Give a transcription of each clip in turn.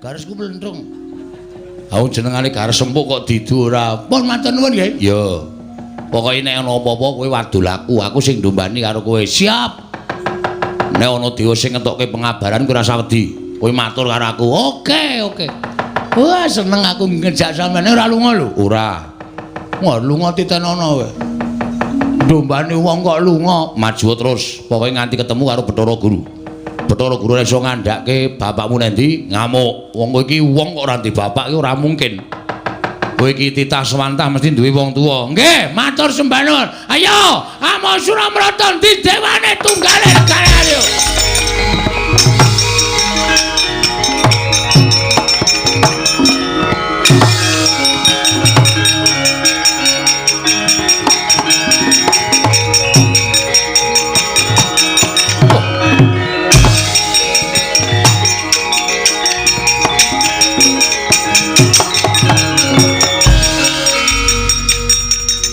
garisku mlentrung. Aku jenengane garis empuk kok didu ora. Pun matur nuwun nggih. Ya. Pokoke nek ana apa-apa kowe wadul aku sing ndombani karo kowe. Siap. Nek ana dewa sing ngentokke pengabaran kowe ora usah wedi. Kowe matur karo aku. Oke. Wah, seneng aku ngejak sampeyan ora lunga lho. Ora. Wah, lunga titenono kowe. Ndombani wong kok lunga, maju terus. Pokoke nganti ketemu karo Bathara Guru. Bathara Guru iso ngandhake bapakmu nendi ngamuk. Wong kowe iki wong kok ora ndek bapak iki ora mungkin. Kowe iki titah swantah mesti duwe wong tuwa. Nggih, matur sembah nuwun. Ayo, Amo Suramrata di dewane tunggale negara ayo.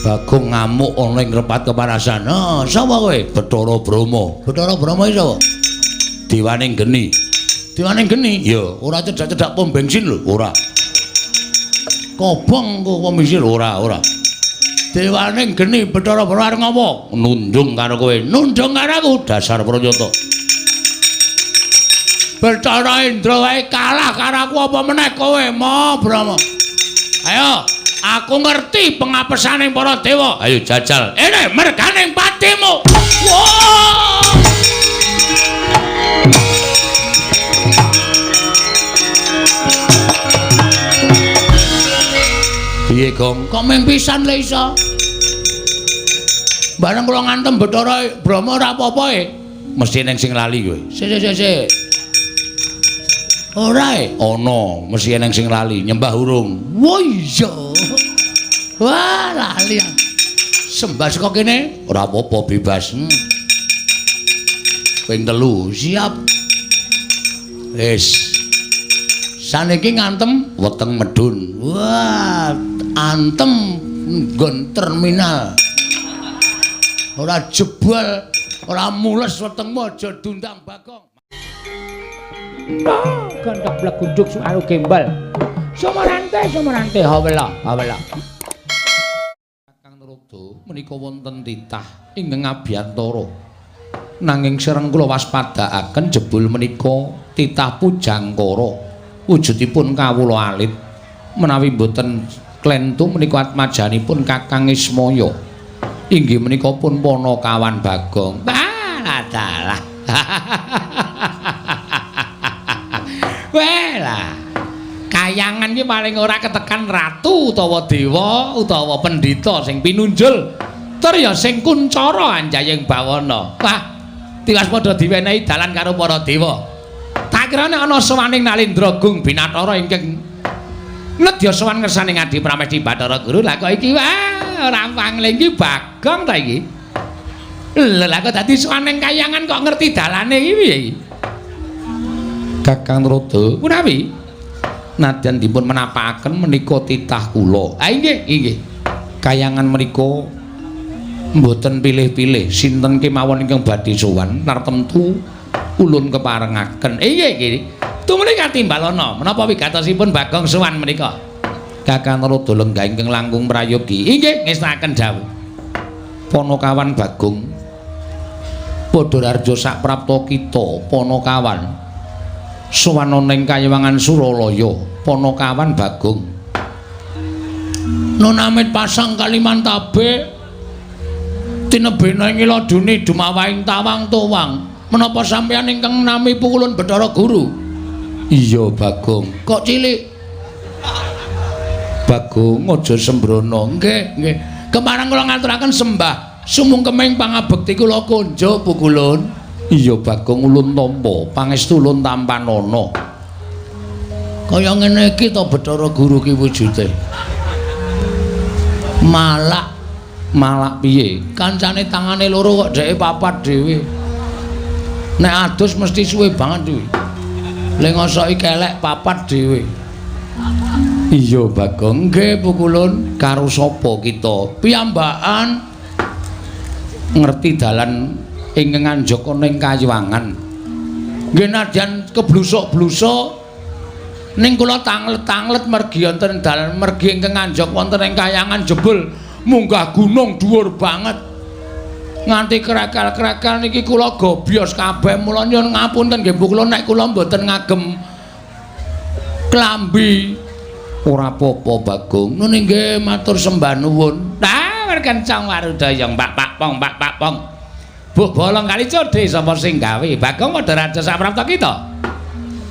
Bagong ngamuk ana ing ngrepat kepanasan. Oh, sapa kowe? Bathara Brahma. Bathara Brahma iki sapa? Dewaning geni. Dewaning geni? Ya, ora cedak-cedak pom bensin lho, ora. Kobong kok komisil ora. Dewaning geni Bathara Brahma arep ngopo? Nundung karo kowe. Nundung karo aku dasar pranyata. Bathara Indra wae kalah karo aku apa meneh kowe, Mo Brahma. Ayo. Aku ngerti pengapesaning para dewa. Ayo jajal. Ini merganing patimu. Wow! Piye, Gong? Kok mimpisan le iso? Bareng kula ngantem Bathara Brahma ora apa-apa e. Mesti ning sing lali kowe. Sik. Ora e. Ana, mesti ning sing lali nyembah urung. Wo iya. Wah, lali. Sembah saka kene ora apa-apa bebas. Ping 3 siap. Wis. Saniki ngantem weteng medun. Wah, antem nggon terminal. Ora jebol, ora mules wetengmu aja dundang Bagong. Gandak blagunduk suaru gembal. Sumerante hawela. Kakang Narada menika wonten titah ingkang abiyantara. Nanging sireng kula waspadakaken jebul menika titah pujangkara. Wujudipun kawula alit menawi boten klentu menika atmajanipun Kakang Ismaya. Inggih menika pun Panakawan Bagong. Dalah. Wela. Kayangan iki paling ora ketekan ratu utawa dewa utawa pendhita sing pinunjul. Tur ya sing kuncara anjaying bawana. Wah, tiwas padha diwenehi dalan karo para dewa. Tak kira nek ana sowaning Nalindra Gung Binathara ingkang nedya sowan ngersane Ngadi Pramesti Bathara Guru. Lah kok iki wah ora pangling iki Bagong ta iki. Lah kok dadi sowaning kayangan kok ngerti dalane iki piye iki? Kakang Narada punawi nadyan dipun menapakaken menika titah kula. Ha inggih. Kayangan menika mboten pilih-pilih sinten kemawon ingkang badhe sowan tartemtu ulun keparengaken. Inggih. Tumuli katimbalana menapa wigatosipun Bagong sowan menika? Kakang Narada lenggah ingkang langkung prayogi. Inggih ngestaken dawuh. Panakawan Bagong padha raja sak prapta kita Panakawan sowan ana ing Kayewangan Suralaya. Panakawan Bagong nonamit pasang Kalimantabe tinebena ing iladune dumawahing tawang towang. Menapa sampeyan ingkang nami pukulun Bathara Guru? Iya Bagong. Kok cilik? Bagong aja sembrono. Nggih. Kemarang kula ngaturaken sembah sumungkeming pangabekti kula konja pukulun. Iya Bagong ulun tampa pangestu ulun tampanana. Kaya ngene iki to Bathara Guru ki wujude. Malak piye? Kancane tangane loro kok dheke papat dhewe. Nek adus mesti suwe banget kuwi. Lengosoki kelek papat dhewe. Iya Bagong, nggih pukulun. Karo sapa kita? Piyambakan ngerti dalan ingkang anjaka ning Kayewangan. Nggih nadyan keblusuk-blusuk Ning kula tanglet-tanglet mergi wonten dalan mergi ingkang anjok wonten ing kayangan jebul munggah gunung dhuwur banget. Nganti krekel-krekel niki kula gobyos kabeh mula nyuwun ngapunten nggih Bu kula nek kula mboten ngagem klambi. Ora apa-apa Bagong. Nune nggih matur sembah nuwun. Kencang warudaya Pak Pong. Bu bolong kali codhe sapa sing gawe? Bagong padha raja saprapta kita.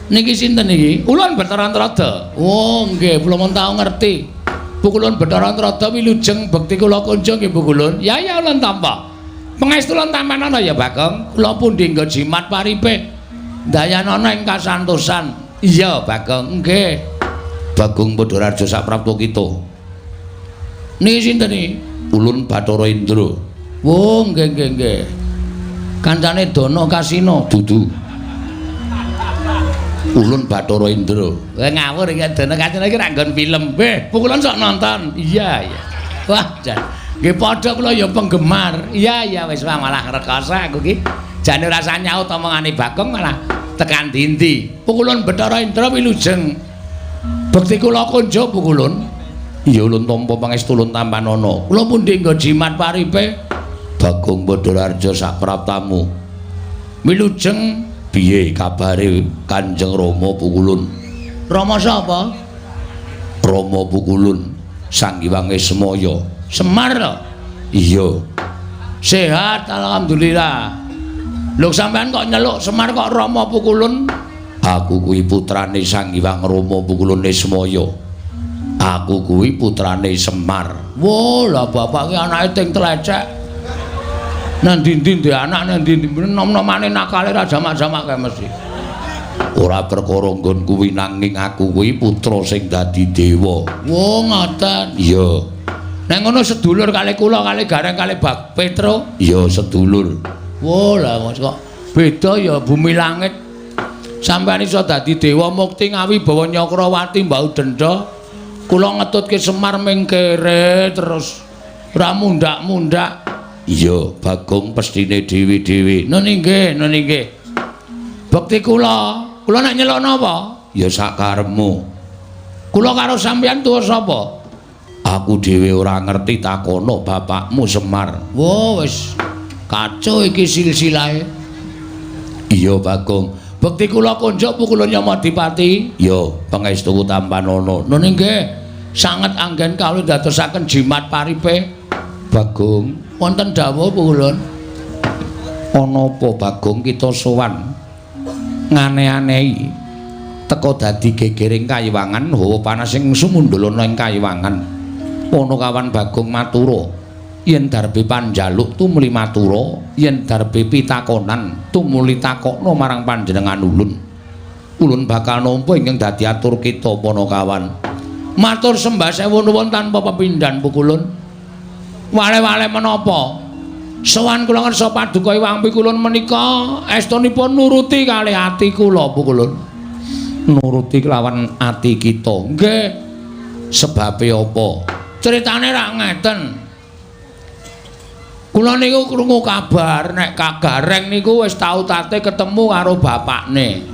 Niki sinten niki? Ulun Bathara Antrada. Oh, nggih, kula mun tau ngerti. Bu Kulun Bathara Antrada wilujeng bekti kula kunjung nggih Bu Kulun. Ya ulun tampa. Pangestu ulun tampanana ya Bagong. Kula pundi nggo jimat paripe. Dayanana ing kasantosan. Iya Bagong, nggih. Bagong padha raja saprapta kita. Niki sinten niki? Ulun Bathara Indra. Oh, nggih. Kancane Dono Kasino dudu. Ulun Bathara Indra. Ngawur iki Dono Kasino iki ra nggon film. Pukulan sok nonton. Iya. Wah, jan. Nggih padha kula ya penggemar. Iya wis malah rekoso aku iki. Jane rasa nyaut omongane Bagong malah tekan dindi. Pukulan Bathara Indra wilujeng. Bekti kula kunjuk Pukulun. Iya ulun tampa pangestu ulun tampanana. Kula pundi nggo jimat paripe? Bagong Padhararja sapraptamu. Wilujeng piye kabare Kanjeng Rama Pukulun? Rama sapa? Rama Pukulun Sang Hyang Semaya. Semar to? Iya. Sehat alhamdulillah. Lho sampean kok nyeluk Semar kok Rama Pukulun? Aku kuwi putrane Sang Hyang Rama Pukulun Semaya. Aku kuwi putrane Semar. Wah, lah bapak ki anake ting tlecek. Nang ndi-ndi ndek anak nang ndi-ndi nom-nomane nakale ra jamak-jamak kae mesti. Ora perkara nggon kuwi nanging aku kuwi putra sing dadi dewa. Wah, ngoten. Iya. Nek ngono sedulur kali kula kali Gareng kali Bak Petro. Iya, sedulur. Wah, lah kok beda ya bumi langit. Sampeyan iso dadi dewa mukti ngawi bawa Nyakrawati Mbau Dendha. Kula ngetutke Semar ming kere terus ora mundak-mundak. Iya, Bagong pestine dewi-dewi. Nune nggih. Bekti kula nek nyeluk napa? Ya sak karepmu. Kula karo sampeyan tuwa sapa? Aku dhewe ora ngerti takono bapakmu Semar. Wah, wis kacau iki silsilahe. Iya, Bagong. Bekti kula kunjuk Pukulun Yamadipati. Ya, pangestu tampanana. Nune nggih. Sanget anggen kawula dadosaken jimat paripe. Bagong, wonten dawuh Pukulun. Ana apa Bagong kita sowan ngane-anehi teka dadi gegering kayiwangan hawa panas sing sumundulana ing kayiwangan. Ana kawan Bagong matura yen darbe panjaluk tumuli matura, yen darbe pitakonan tumuli takokno marang panjenengan ulun. Ulun bakal nampa ingkang dadi atur kita Panakawan. Matur sembah sewu nuwun tanpa pepindhan Pukulun. Wale-wale menapa? Sowan kula ngersa paduka Hyang Pikulun menika estunipun nuruti kalih ati kula Pukulun. Nuruti kelawan ati kita. Nggih. Sebabe apa? Critane rak ngeten. Kula niku krungu kabar nek Kak Gareng niku wis tau tate ketemu karo bapakne.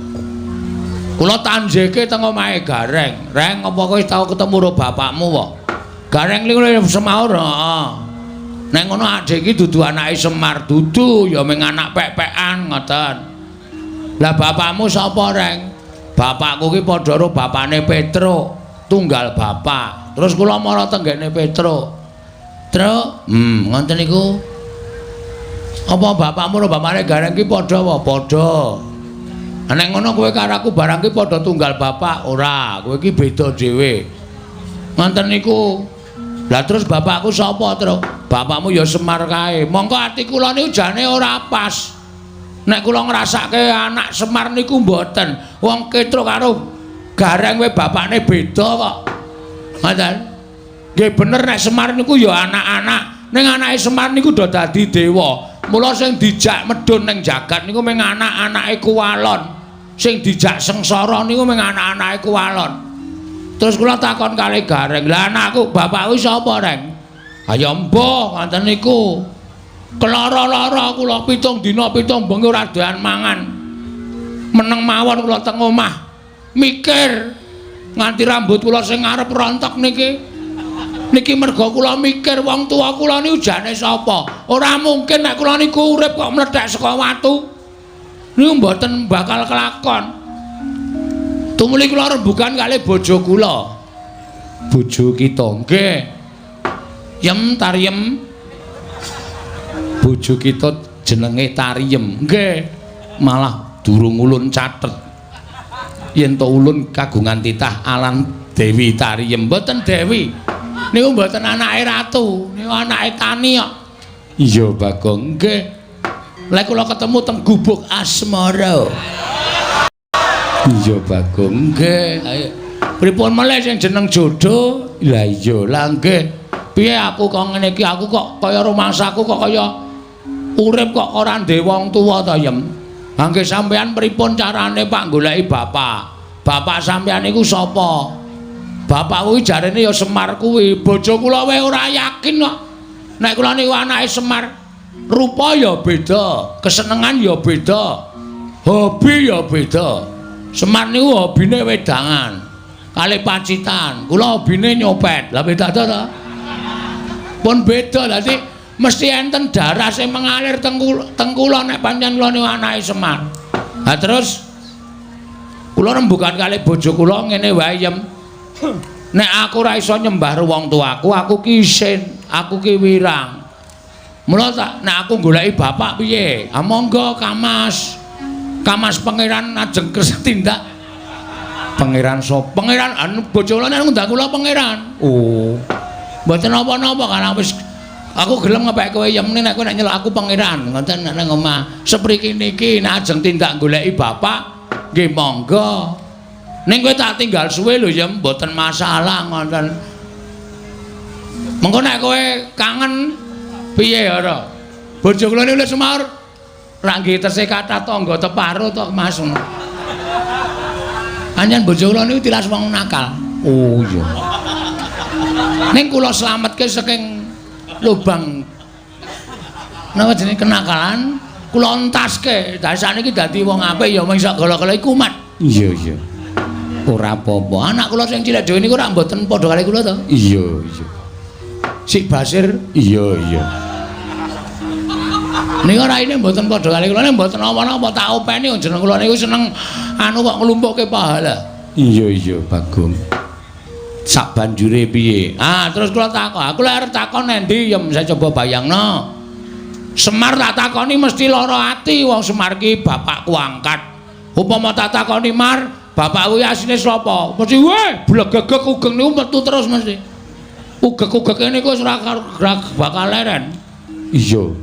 Kula tanjeke teng omahe Gareng. Reng, apa kowe wis tau ketemu karo bapakmu kok? Gareng niku semaur, heeh. Nek ngono adek iki dudu anake Semar, dudu ya ming anak pek-pekan ngoten. Lah bapakmu sapa, Reng? Bapakku ki padha karo bapakne Petro, tunggal bapak. Terus kula mara tenggene Petro. Truk, ngoten niku. Apa bapakmu karo bapakne Gareng ki padha apa? Padha. Nek ngono kowe karo aku barang ki padha tunggal bapak, ora. Kowe ki beda dhewe. Ngoten niku. Lah terus bapakku sapa, Truk? Bapakmu ya Semar kae. Mongko ati kula niku jane ora pas. Nek kula ngrasake anak Semar niku mboten. Wong Petruk karo Gareng kowe bapakne beda kok. Ngoten. Nggih bener nek Semar niku ya anak-anak. Ning anake Semar niku do dadi dewa. Mula sing dijak medhun ning jagat niku mung anak-anake Kuwalon. Sing dijak sengsara niku mung anak-anake Kuwalon. Terus kula takon kalih Gareng, "Lah anakku, bapakku sapa, Reng?" "Ya mbah, ngoten niku. Kelara-lara kula 7 dina 7 bengi ora doyan mangan. Meneng mawon kula teng omah mikir nganti rambut kula sing ngarep rontok niki mergo kula mikir wong tuwa kula niku jane sapa. Ora mungkin nek kula niku urip kok mlethek saka watu. Niku mboten bakal kelakon. Tumuli kula rembugan kalih bojo kula. Bojo kita nggih. Yem Tariem. Bojo kita jenenge Tariem. Nggih. Malah durung ulun catet. Yen to ulun kagungan titah alan Dewi Tariem. Mboten Dewi. Niku mboten anake ratu, niku anake tani kok. Iya, Bagong. Nggih. Lek kula ketemu teng Gubuk Asmara. Iya, Bagong. Nggih. Ayo. Pripun meneh sing jeneng jodoh? Lah iya, lah nggih. Piye aku kok ngene iki? Aku kok kaya rumangsaku kok kaya urip kok ora ndek wong tuwa ta, Yem. Nggih sampean pripun carane Pak goleki bapak? Bapak sampean iku sapa? Bapak kuwi jarene ya Semar kuwi. Bojo kula wae ora yakin kok. Nek kula niku anake Semar, rupa ya beda, kesenengan ya beda, hobi ya beda. Semar niku hobine wedangan, kalih pacitan. Kula hobine nyopet. Lah beda ta? Pun beda. Dadi mesti enten darah sing mengalir teng kula nek pancen kula niku anake Semar. Lah terus kula rembugan kalih bojo kula ngene wae, Yem. Nek aku ora iso nyembah wong tuaku, aku ki isin, aku ki wirang. Mula tak nek aku goleki bapak piye? Ah monggo Kamas. Kamas pangeran ajeng kersa tindak. Pangeran sapa? Pangeran anu bojo kula nek ngundang kula pangeran. Oh. Mboten napa-napa karena wis aku gelem ngepek kowe Yem nek kowe nek nyeluk aku pangeran ngoten nek nang omah. Sepriki niki nek ajeng tindak goleki bapak, nggih monggo. Ning kowe tak tinggal suwe lho ya mboten masalah ngoten. Mengko nek kowe kangen piye ora? Bojo kula niku Semar ra nggih tesih kathah tangga teparo to Mas. Panjen bojo kula niku tilas wong nakal. Oh iya. Ning kula slametke saking lubang napa jenenge kenakalan, kula entaske. Dadi saniki dadi wong apik ya mung iso gala-gala kumat. Iya iya. Ora apa-apa. Anak kula sing cilik dhewe niku ora mboten padha kali kula to? Iya, iya. Sik Basir, iya, iya. Niku raine mboten padha kali kula, nek mboten apa-apa tak openi jeneng kula niku seneng anu kok nglumpukke pahala. Iya, iya, Bagong. Sak banjure piye? Ah, terus kula takon. Aku lek arep takon endi ya saya coba bayangno. Semar tak takoni mesti lara ati wong Semar ki bapakku angkat. Upama tak takoni Mar, bapak kuwi asine sapa? Mesti weh, blegegek ugeng niku metu terus mesti. Ugek-ugeke niku wis ora bakal leren. Iya.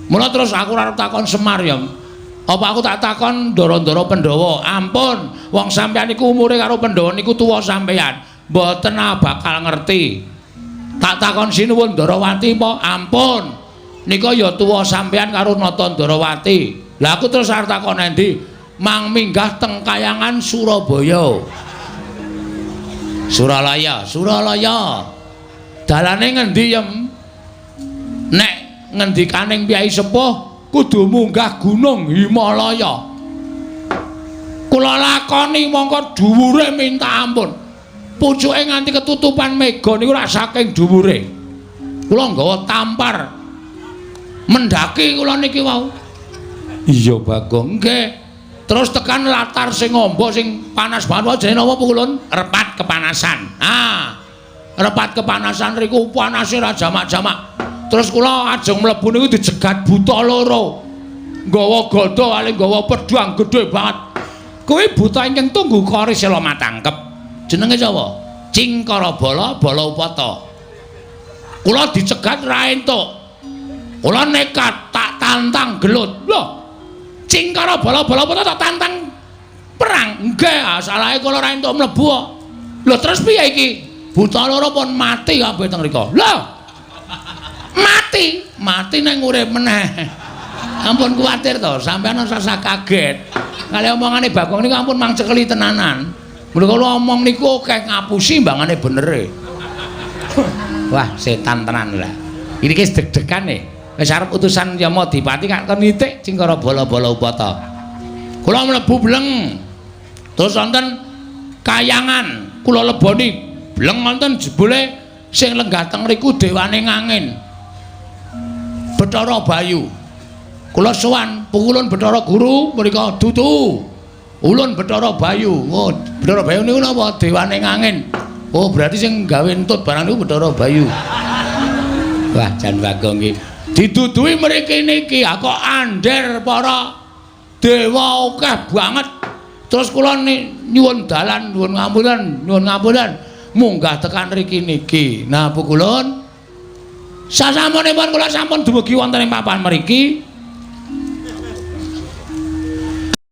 Mula terus aku arep takon Semar ya. Apa aku tak takon Ndara-ndara Pandhawa? Ampun, wong sampeyan niku umure karo Pandhawa niku tuwa sampeyan. Mboten bakal ngerti. Tak takon Sinuwun Ndarawati apa? Ampun. Nika ya tuwa sampeyan karo Nata Ndarawati. Lah aku terus arep takon endi? Mang minggah teng Kayangan Surabaya. Suralaya, Suralaya. Dalane ngendi Yem? Nek ngendikaning Kyai Sepuh kudu munggah Gunung Himalaya. Kula lakoni mongko dhuwure minta ampun. Pucuke nganti ketutupan mega niku rak saking dhuwure. Kula nggawa tampar. Mendaki kula niki wau. Iya Bagong, nggih. Terus tekan latar sing ngombo sing panas banget wae jenenge napa Ulun? Repat kepanasan. Ah. Repat kepanasan riku panase ra jamak-jamak. Terus kula ajeng mlebu niku dijegat buta loro. Nggawa gada kali nggawa pedhang gedhe banget. Kuwi buta ingkang tunggu kari sela matangkep. Jenenge sapa? Cingkara Bala, Bala Upata. Kula dicegat ra entuk. Kula nekat tak tantang gelut. Lho, Cingkara Bala Upata tak tantang perang. Nggih, salahe kula ra entuk mlebu kok. Lho terus piye iki? Buta loro pun mati kabeh teng mriku. Lho. Mati, mati nang urip meneh. Ampun kuwatir to, sampeyan ora kaget. Kali omongane Bagong niku ampun mangcekeli tenanan. Mula kula omong niku akeh ngapusi mbangane benere. Wah, setan tenan lah. Iki wis deg-degan e. Wis arep utusan Yamadipati kak nitik Cingkara Bala Upata. Kula mlebu bleng. Terus wonten Kayangan. kula leboni bleng wonten jebule sing lenggah teng mriku dewane ngangin Bathara Bayu. Kula sowan pukulun Bathara Guru mrika dudu ulun Bathara Bayu. Oh, Bathara Bayu niku napa dewane ngangin. Oh, berarti sing gawe entut barang niku Bathara Bayu. Wah, jan Bagong iki didudui mriki niki kok andher para dewa akeh banget. Terus kula nyuwun dalan, nyuwun ngapunten munggah tekan mriki niki. Nah, pukulun sasampunipun kula sampun dumugi wonten ing papan mriki.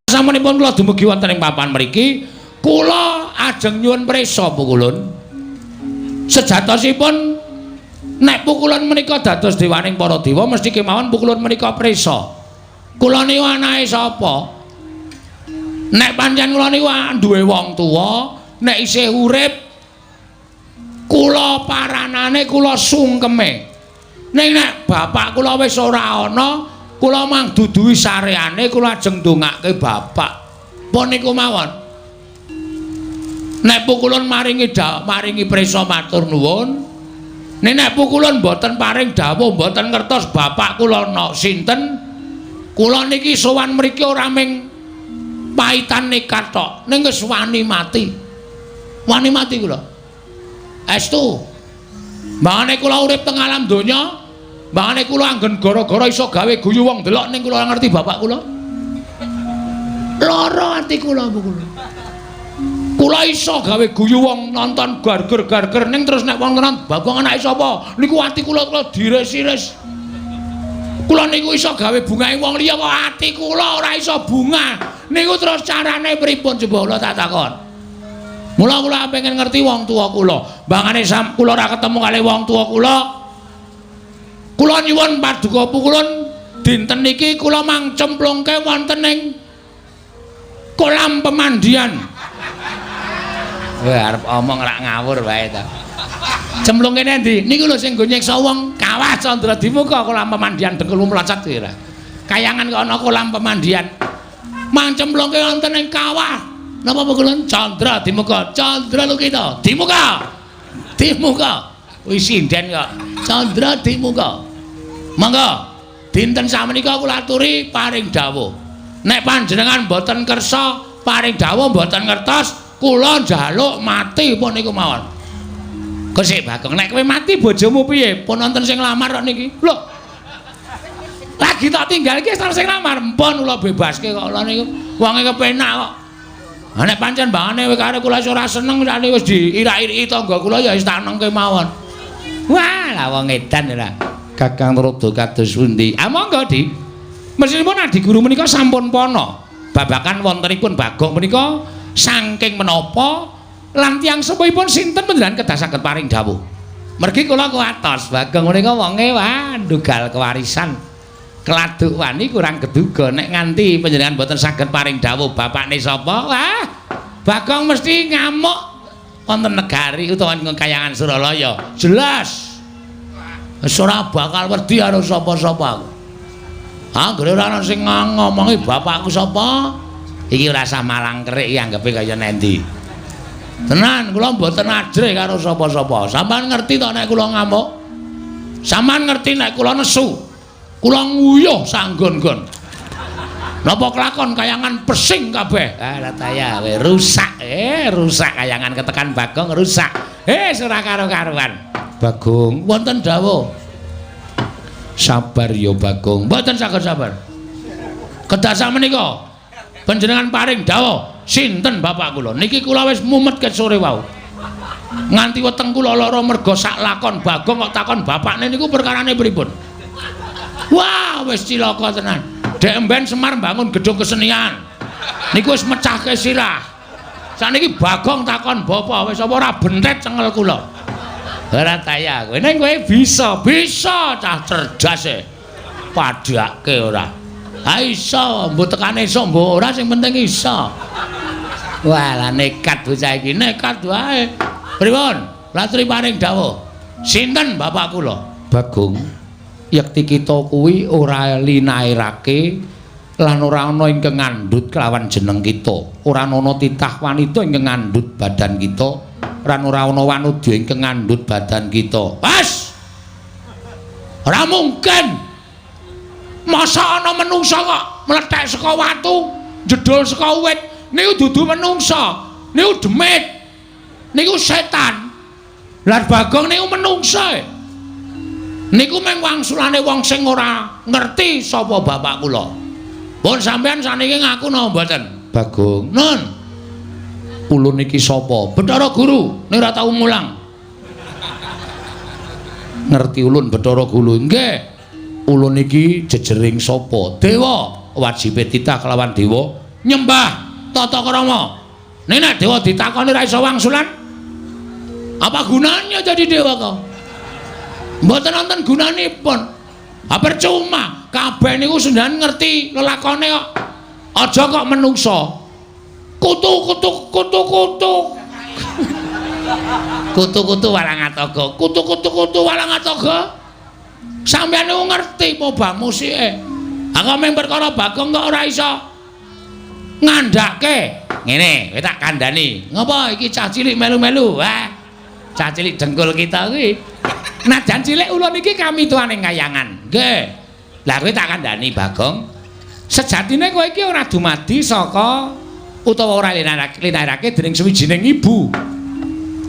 Sasampunipun kula dumugi wonten ing papan mriki, kula ajeng nyuwun prisa pukulun. Sejatosipun nek pukulun menika dados dewaning para dewa mesti kemawon pukulun menika prisa. Kula niku anake sapa? Nek pancen kula niku duwe wong tuwa, nek isih urip kula paranane kula sungkeme. Ning nek bapak kula wis ora ana, kula mang duduhi sareane kula ajeng ndongake bapak. Pun niku mawon. Nek pukulun maringi prisa matur nuwun. Nek pukulun mboten paring dawuh mboten ngertos bapak kula sinten, kula niki sowan mriki ora ming paitan nekat tok, ning wis wani mati. Wani mati kula. Estu. Mangane kula urip teng alam donya, mangane kula anggen gara-gara iso gawe guyu wong delok ning kula ngerti bapak kula. Lara ati kula kula. Kula iso gawe guyu wong nonton garger-garger ning terus nek wong tenan Bagong anake sapa? Niku ati kula diris-iris. Kula niku iso gawe bungahe wong liya kok ati kula ora iso bunga. Niku terus carane pripun coba kula tak takon. Mula kula pengen ngerti wong tuwa kula. Bangane kula ora ketemu kali wong tuwa kula. Kula nyuwun paduka pukulun dinten niki kula mang cemplungke wonten ing kolam pemandian. Wah arep omong rak ngawur wae ta. Cemplungke endi? Niku lho sing nggo nyiksa wong Kawah Candra Dimuka kolam pemandian Dengkul Mlocot ora. Kayangan kok ana kolam pemandian. Mang cemplungke wonten ing kawah. Napa pukulun Candra Dimuka? Candra Lukita Dimuka. Dimuka. Wis sinden kok. Candra Dimuka. Monggo dinten samenika kula aturi paring dawuh. Nek panjenengan mboten kersa paring dawuh mboten ngertos, kula njaluk mati pun niku mawon. Kosek Bagong, nek kowe mati bojomu piye? Pun wonten sing lamar kok niki. Lho. Lagi tak tinggal iki sing lamar, mpun kula bebaske kok kula niku. Wonge kepenak kok. Ha nek pancen bangane kowe karo kula ora seneng sakniki wis diirak-iriki tangga kula ya wis tak nengke mawon. Wah, lah wong edan ora. Kakang Rada kados pundi? Ah monggo, Di. Mesinipun Adi Guru menika sampun pono. Babakan wontenipun Bagong menika saking menapa lan tiyang sepuhipun sinten panjenengan kedah saged paring dawuh. Mergi kula kuwatos Bagong menika wonge wah ndugal kewarisan. Keladuk wani kurang keduga nek nganti panjenengan boten saged paring dawuh bapakne sapa? Wah, Bagong mesti ngamuk wonten negari utawa ing kayangan Suralaya. Jelas. Wis ora bakal wedi karo sapa-sapa aku. Anggere ora ana sing ngomongi bapakku sapa? Iki ora usah malang kerik anggepe kaya nendi. Tenan kula mboten ajrih karo sapa-sapa. Sampeyan ngerti to nek kula ngamuk? Sampeyan ngerti nek kula nesu? Kula nguyuh sanggon-gon. Napa kelakon kayangan pesing kabeh? Ah taya kowe rusak. Rusak kayangan ketekan Bagong rusak. Ora karo-karuan. Bagong wonten dawuh. Sabar ya Bagong. Mboten saged sabar. Kedah sakmenika panjenengan paring dawuh sinten bapak kula. Niki kula wis mumet ket sore wau. Nganti weteng kula lara merga sak lakon Bagong kok takon bapakne niku perkarane pripun? Wah, wis cilaka tenan. Dek mben Semar bangun gedung kesenian. Niku wis mecahke sirah. Saniki Bagong takon bapak wis apa ora bentet cengel kula. Ora taya kowe ning kowe bisa cah cerdas e. Padhake ora. Ha iso, mbok tekane iso, mbok ora sing penting iso. Walah nekat bocah iki, nekat wae. Pripun? Latri paring dawuh. Sinten bapak kula? Bagong. Yekti kita kuwi ora linairake lan ora ana ingkang ngandhut kelawan jeneng kita. Ora ana titah wanita ingkang ngandhut badan kita. lan ora ana wanudya ingkang ngandhut badan kita. Pas. Ora mungkin. Masa ana menungsa kok mlethek saka watu, jedul saka wit. Niku dudu menungsa. Niku demit. Niku setan. Lan Bagong niku menungsa. Niku mung wangsulane wong sing ora ngerti sapa bapak kula. Pun sampean saniki ngaku napa mboten? Bagong. Nun. Ulun iki sapa? Bathara Guru, nek ora tau mulang. Ngerti ulun Bathara Guru? Nggih. Ulun iki jejering sapa? Dewa. Wajibe titah kelawan dewa nyembah tata krama. Nek dewa ditakoni ra iso wangsulan, apa gunanya jadi dewa kok? Mboten wonten gunanipun. Ha percuma, kabeh niku sendan ngerti lelakone kok. Aja kok menungsa. Kutu-kutu. Kutu-kutu Walangataga. Kutu-kutu Walangataga. Sampeyan niku ngerti apa musike. Ha kok mung perkara Bagong kok ora iso ngandhake. Ngene, kowe tak kandhani. Ngopo iki cah cilik melu-melu? Wah. Cah cilik dengkul kita kuwi. Najan cilik ulun iki kami tuaning kayangan. Nggih. Lah kowe tak kandhani Bagong. Sejatine kowe iki ora dumadi saka utawa ora linarake dening suwijining ibu.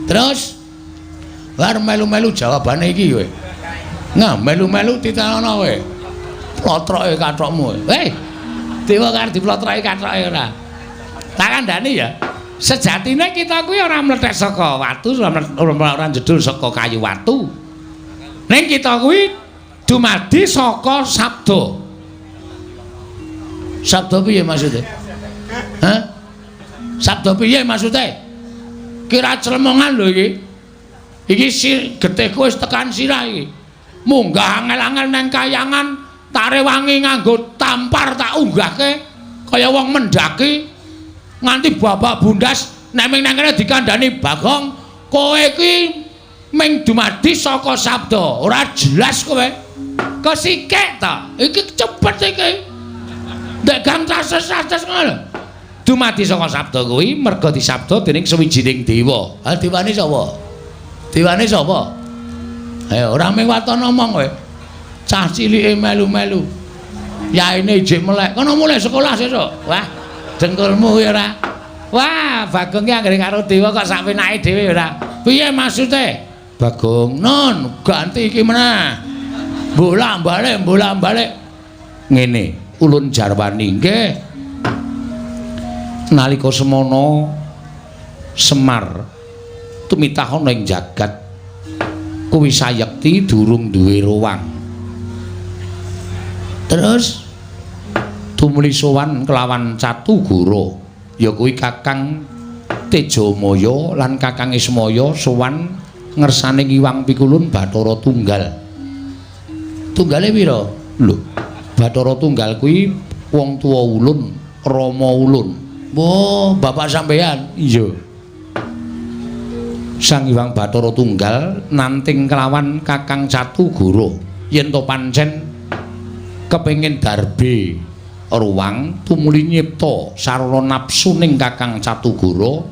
Terus war melu-melu jawabane iki kowe. Nah, melu-melu titanono kowe. Plotroke kathokmu. Hei. Dewa karo diplotroke kathoke ora. Tak kandhani ya. Sejatine kita kuwi ora mlethek saka watu, ora jedul saka kayu watu. Ning kita kuwi dumadi saka sabda. Sabda piye maksude? Hah? Sabda piye maksude? Kira clemongan lho iki. Iki getihku wis tekan sirah iki. Munggah angel-angel nang kayangan, tak rewangi nganggo tampar tak unggahke kaya wong mendaki nganti babak bundas. Nek ming nang kene dikandhani Bagong, kowe iki ming dumadi saka sabda, ora jelas kowe. Kesikik ta? Iki cepet iki. Ndek gang tases-tases ngono. Dumadi saka sabda kuwi merga disabda dening sawijining dewa. Ha dewane sapa? Dewane sapa? Ayo ora mung waton omong kowe. Cah cilike melu-melu. Yaine ijik melek. Kono mulai sekolah sesuk. Wah, dengkulmu kuwi ora. Wah, Bagong ki anggere karo dewa kok sak penake dhewe ora. Piye maksude? Bagong, non, ganti iki meneh. Bolak-balik. Ngene, ulun jarwani nggih. Nalika semana Semar tumitah ana ing jagat, kuwi sayekti durung duwe ruwang. Terus tumuli sowan kelawan Catugara, ya kuwi Kakang Tejamaya lan Kakang Ismaya sowan ngersane Ngiwang Pikulun Bathara Tunggal. Tunggale pira? Lho, Bathara Tunggal kuwi wong tuwa ulun, Rama ulun. Oh, bapak sampean? Iya. Sang Hyang Bathara Tunggal nanting kelawan Kakang Catugara yen to pancen kepengin darbe ruwang tumuli nyipta sarana napsuning Kakang Catugara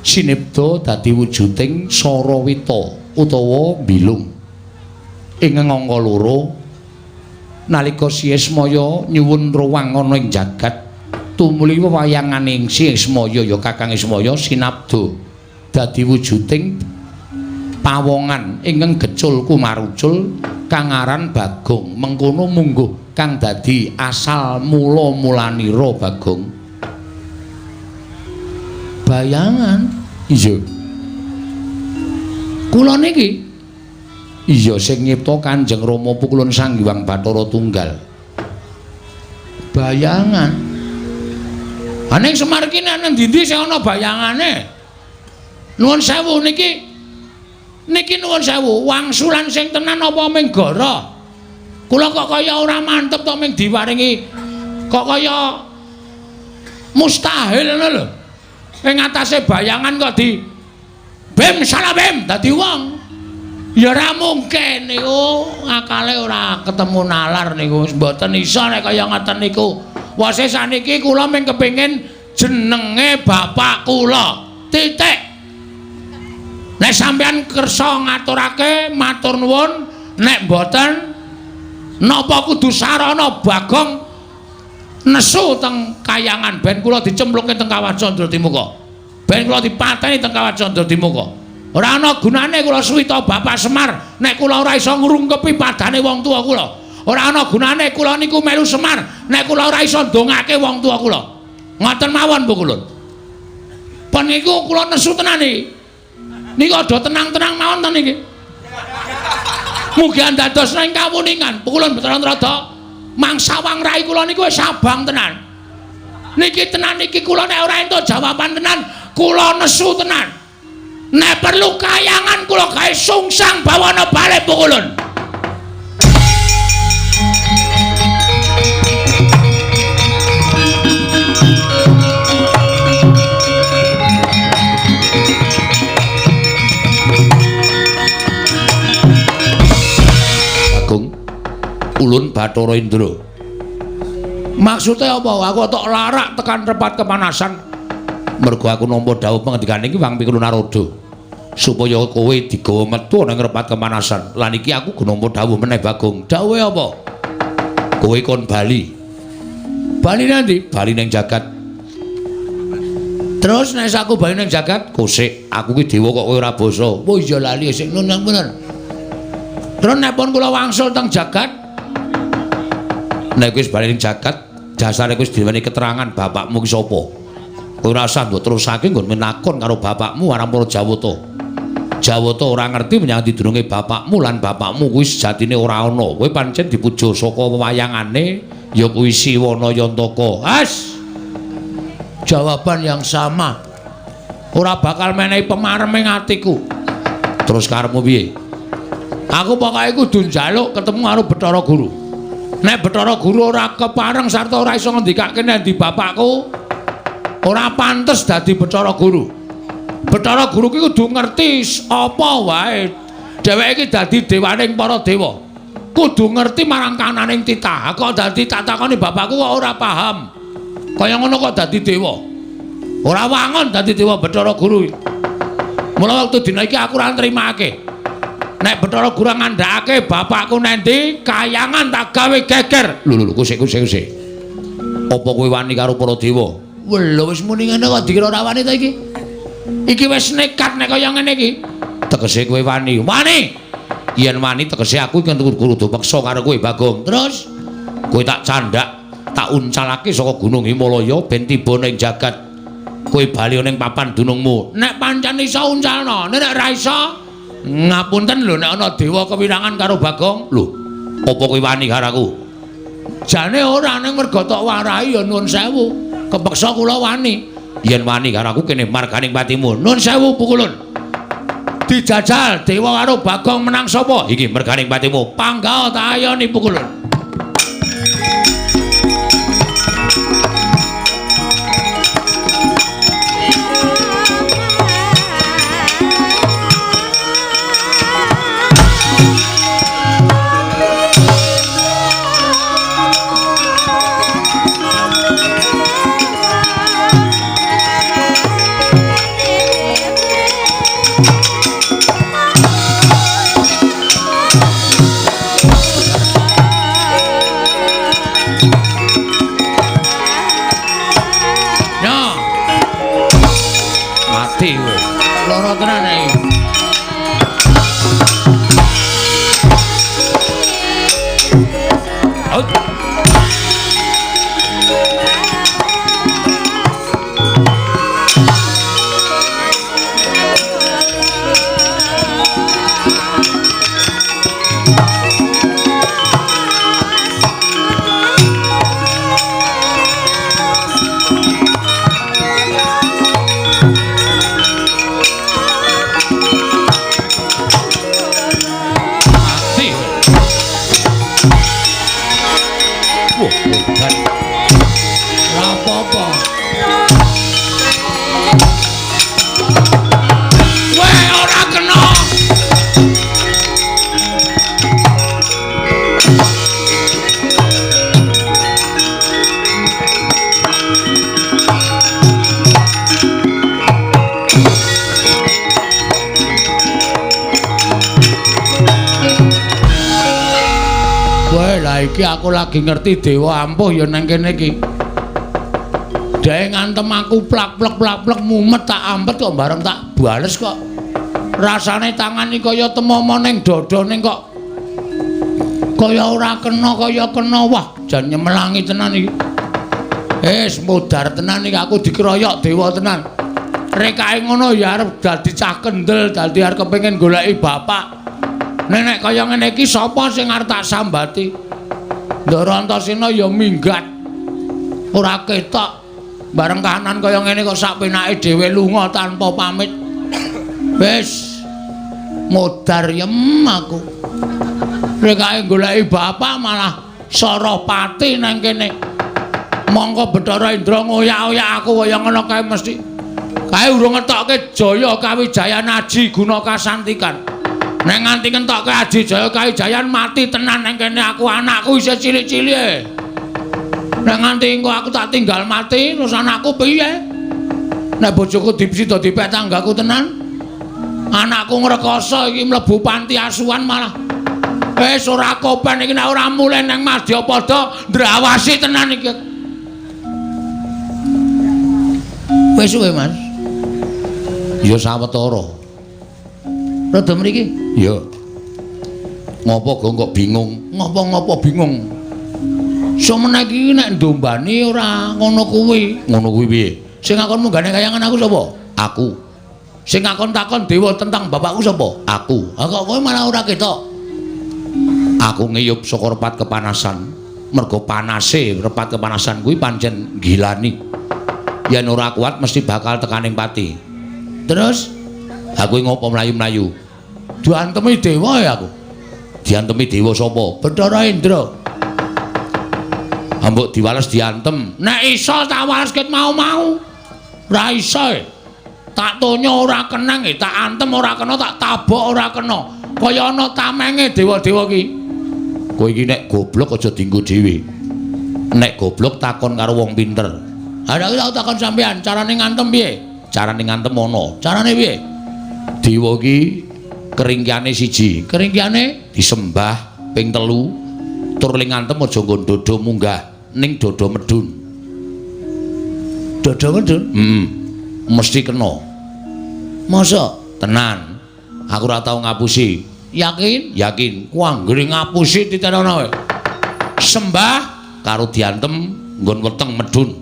sinipta dadi wujuding Sarawita utawa bilung. Ing angka loro nalika Siesmaya nyuwun ruwang ana ing jagat tumuli wewayanganing Siesmaya ya Kakang Ismaya sinabda dadi wujuding pawongan ingkang gecul kumarucul kang aran Bagong. Mengkono mungguh kang dadi asal mula-mulanira Bagong. Bayangan iya. Kula niki iya sing nyipta Kanjeng Rama Pukulun Sang Hyang Bathara Tunggal. Bayangan. Aning Semar ki nang ndi-ndi sing ana bayangane? Nuwun sewu niki nuwun sewu wangsulan sing tenan apa ming gara? Kula kok kaya ora mantep to ming diwaringi kok kaya mustahil ngono lho. Ing atase bayangan kok di bim salabim dadi wong. Ya ora mungkin niku akale ora ketemu nalar niku mboten iso nek kaya ngoten niku. Wase saniki kula ming kepengin jenenge bapak kula. Titik. Nek sampeyan kersa ngaturake matur nuwun, nek mboten napa kudu sarana Bagong nesu teng kayangan ben kula dicemplungke teng Kawah Candra Timuka. Ben kula dipateni teng Kawah Candra Timuka. Ora ana gunane kula suwita Bapak Semar nek kula ora iso ngrungkepi padane wong tuwa kula. Ora ana gunane kula niku melu Semar nek kula ora iso ndongake wong tuwa kula. Ngoten mawon Bu Kulun. Pen niku kula nesu tenan iki. Niku aja tenang-tenang mawon to niki. Mugi andados ing kawuningan. Bu Kulun Betrana mangsa wang rai kula niku wis abang tenan. Niki tenan iki kula nek ora entuk jawaban tenan, kula nesu tenan. Nek perlu kayangan kula gawe sungsang bawana bali Bu Kulun. Ulun Bathara Indra. Maksudnya apa? Aku tok larak tekan tempat kepanasan. Mergo aku nampa dawuh pangandikane iki Wang Pikul Naroda. Supaya kowe digawa metu nang tempat kepanasan. Lan iki aku nampa dawuh meneh Bagong. Dawuhe apa? Kowe kon bali. Bali nanti? Bali ning jagat. Terus nek aku bali ning jagat, kosek aku ki dewa kok kowe ora basa. Oh iya lali sing nun bener. Terus nek pun kula wangsul teng jagat, nek wis bali ning jagat, dasare wis diweni keterangan bapakmu ki sapa. Kowe ora usah mbok terusake nggon menakon karo bapakmu marang para Jawata. Jawata ora ngerti menyang didurunge bapakmu lan bapakmu kuwi sejatine ora ana. Kowe pancen dipuja saka wewayangane ya kuwi Siwana Yantaka. Has. Jawaban yang sama. Ora bakal menehi pemareming atiku. Terus karepmu piye? Aku pokoke kudu njaluk ketemu karo Bathara Guru. Nek Bathara Guru ora kepareng sarta ora iso ngendikake nek ndi bapakku, ora pantes dadi Bathara Guru. Bathara Guru ki kudu ngerti apa wae. Dheweke iki dadi dewaning para dewa. Kudu ngerti marang kananing titah. Kok dadi tak takoni bapakku kok ora paham. Kaya ngono kok dadi dewa. Ora wangon dadi dewa Bathara Guru. Mula wektu dina iki aku ora nrimake. Nek Bathara Guru ngandhakake bapakku nendi, kayangan tak gawe geger. Lho kusik. Apa kowe wani karo para dewa? Lho wis muni ngene kok dikira ora wani ta iki? Iki wis nekat nek kaya ngene iki. Tegese kowe wani. Wani. Yen wani tegese aku iki kudu peksa karo kowe Bagong. Terus kowe tak candhak, tak uncalake saka Gunung Himalaya ben tiba ning jagat. Kowe bali ning papan dunungmu. Nek pancen iso uncalno, nek ora iso ngapunten lho nek ana dewa kewirangan karo Bagong. Lho, apa kowe wani karo aku? Jane ora ning mergo tok warahi ya nuwun sewu. Kepeksa kula wani. Yen wani karo aku kene marganing patimu. Nuwun sewu Bu Kulun. Dijajal dewa karo Bagong menang sapa? Iki merganing patimu. Panggawa tak ayoni Bu Kulun. iki aku lagi ngerti dewa ampuh ya nang kene iki. Dae ngantem aku plak-plek mumet tak ampet kok bareng tak bales kok. Rasane tangan iki kaya temomo ning dodone kok. Kaya ora kena wah jan nyemelangi tenan iki. Mudar tenan iki aku dikeroyok dewa tenan. Rekae ngono ya arep dadi cah kendel, dadi arep kepengin goleki bapak. Nek kaya ngene iki sapa sing arep tak sambati? Ndara Antasena ya minggat. Ora ketok. Bareng kahanan kaya ngene kok sak penake dhewe lunga tanpa pamit. Wis mudar yem aku. Rekae goleki bapak malah Sarapati nang kene. Mongko Bathara Indra ngoyak-oyak aku kaya ngono kae mesti. Kae urung ngetokke Jaya Kawijayan Aji guna kasantikan. Nek nganti ngentokke Aji Jaya Kawijayan mati tenan nang kene aku anakku isih cilik-cilik. Nek nganti engko aku tak tinggal mati terus anakku piye? Nek bojoku dipsida dipek tanggaku tenan. Anakku ngrekoso iki mlebu panti asuhan malah. Ora kopen iki nek ora mulih nang Madyapada ndrawasi tenan iki. Wis suwe, Mas. Ya sawetara. Rada mriki? Ya. Ngopo kok bingung? Ngopo bingung? Semene iki nek ndombani ora ngono kuwi. Ngono kuwi piye? Sing ngakon munggane kayangan aku sapa? Aku. Sing ngakon takon dewa tentang bapakku sapa? Aku. Ha kok kowe malah ora ketok? Aku ngiyup saka repat kepanasan. Mergo panase repat kepanasan kuwi pancen gilani. Yen ora kuat mesti bakal tekaning pati. Terus aku ngopo mlayu-mlayu? Diantemi dewa ya aku. Diantemi dewa sapa? Bathara Indra. Ambok diwales diantem. Nek iso tak wales ket mau-mau. Ora iso. Tak tonyo ora kenang, tak antem ora kena, tak tabok ora kena. Kaya ana tamenge dewa-dewa ki. Kowe iki nek goblok aja dienggo dhewe. Nek goblok takon karo wong pinter. Ada aku takon sampean, carane ngantem piye? Carane ngantem ana. Carane piye? Dewa ki keringkiane siji. Keringkiane disembah ping 3. Tur ling ngantem aja nggo dodo munggah ning dodo medun. Dodo medun? Mesti kena. Masa? Tenan. Aku ora tau ngapusi. Yakin? Yakin. Ku anggere ngapusi titenono wae. Sembah karo diantem nggon weteng medun.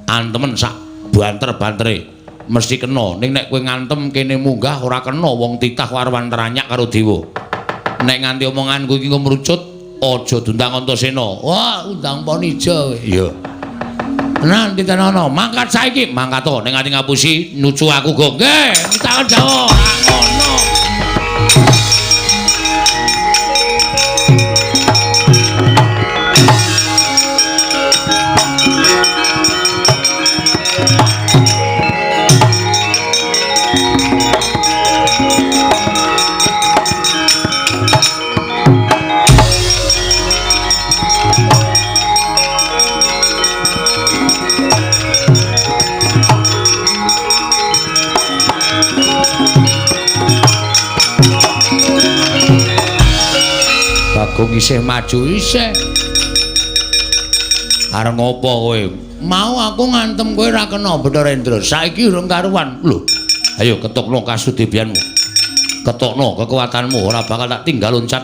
Antemen sak banter-bantere mesti kena. Ning nek kowe ngantem kene munggah ora kena wong titah warwan teranyak karo dewa. Nek nganti omonganku iki ngomrucut aja dundang Antasena. Wah, undang Panija kowe. Iya. Tenan titenono. Mangkat saiki, mangkat to ning nganti ngapusi nucu aku go. Nggih, takon Jawa. Ngono. Bagong isih maju isih. Arep ngopo kowe? Mau aku ngantem kowe ora kena Bathara Indra. Saiki urung karuan. Lho. Ayo ketukno kasudebianmu. Ketukno kekuatanmu ora bakal tak tinggal loncat.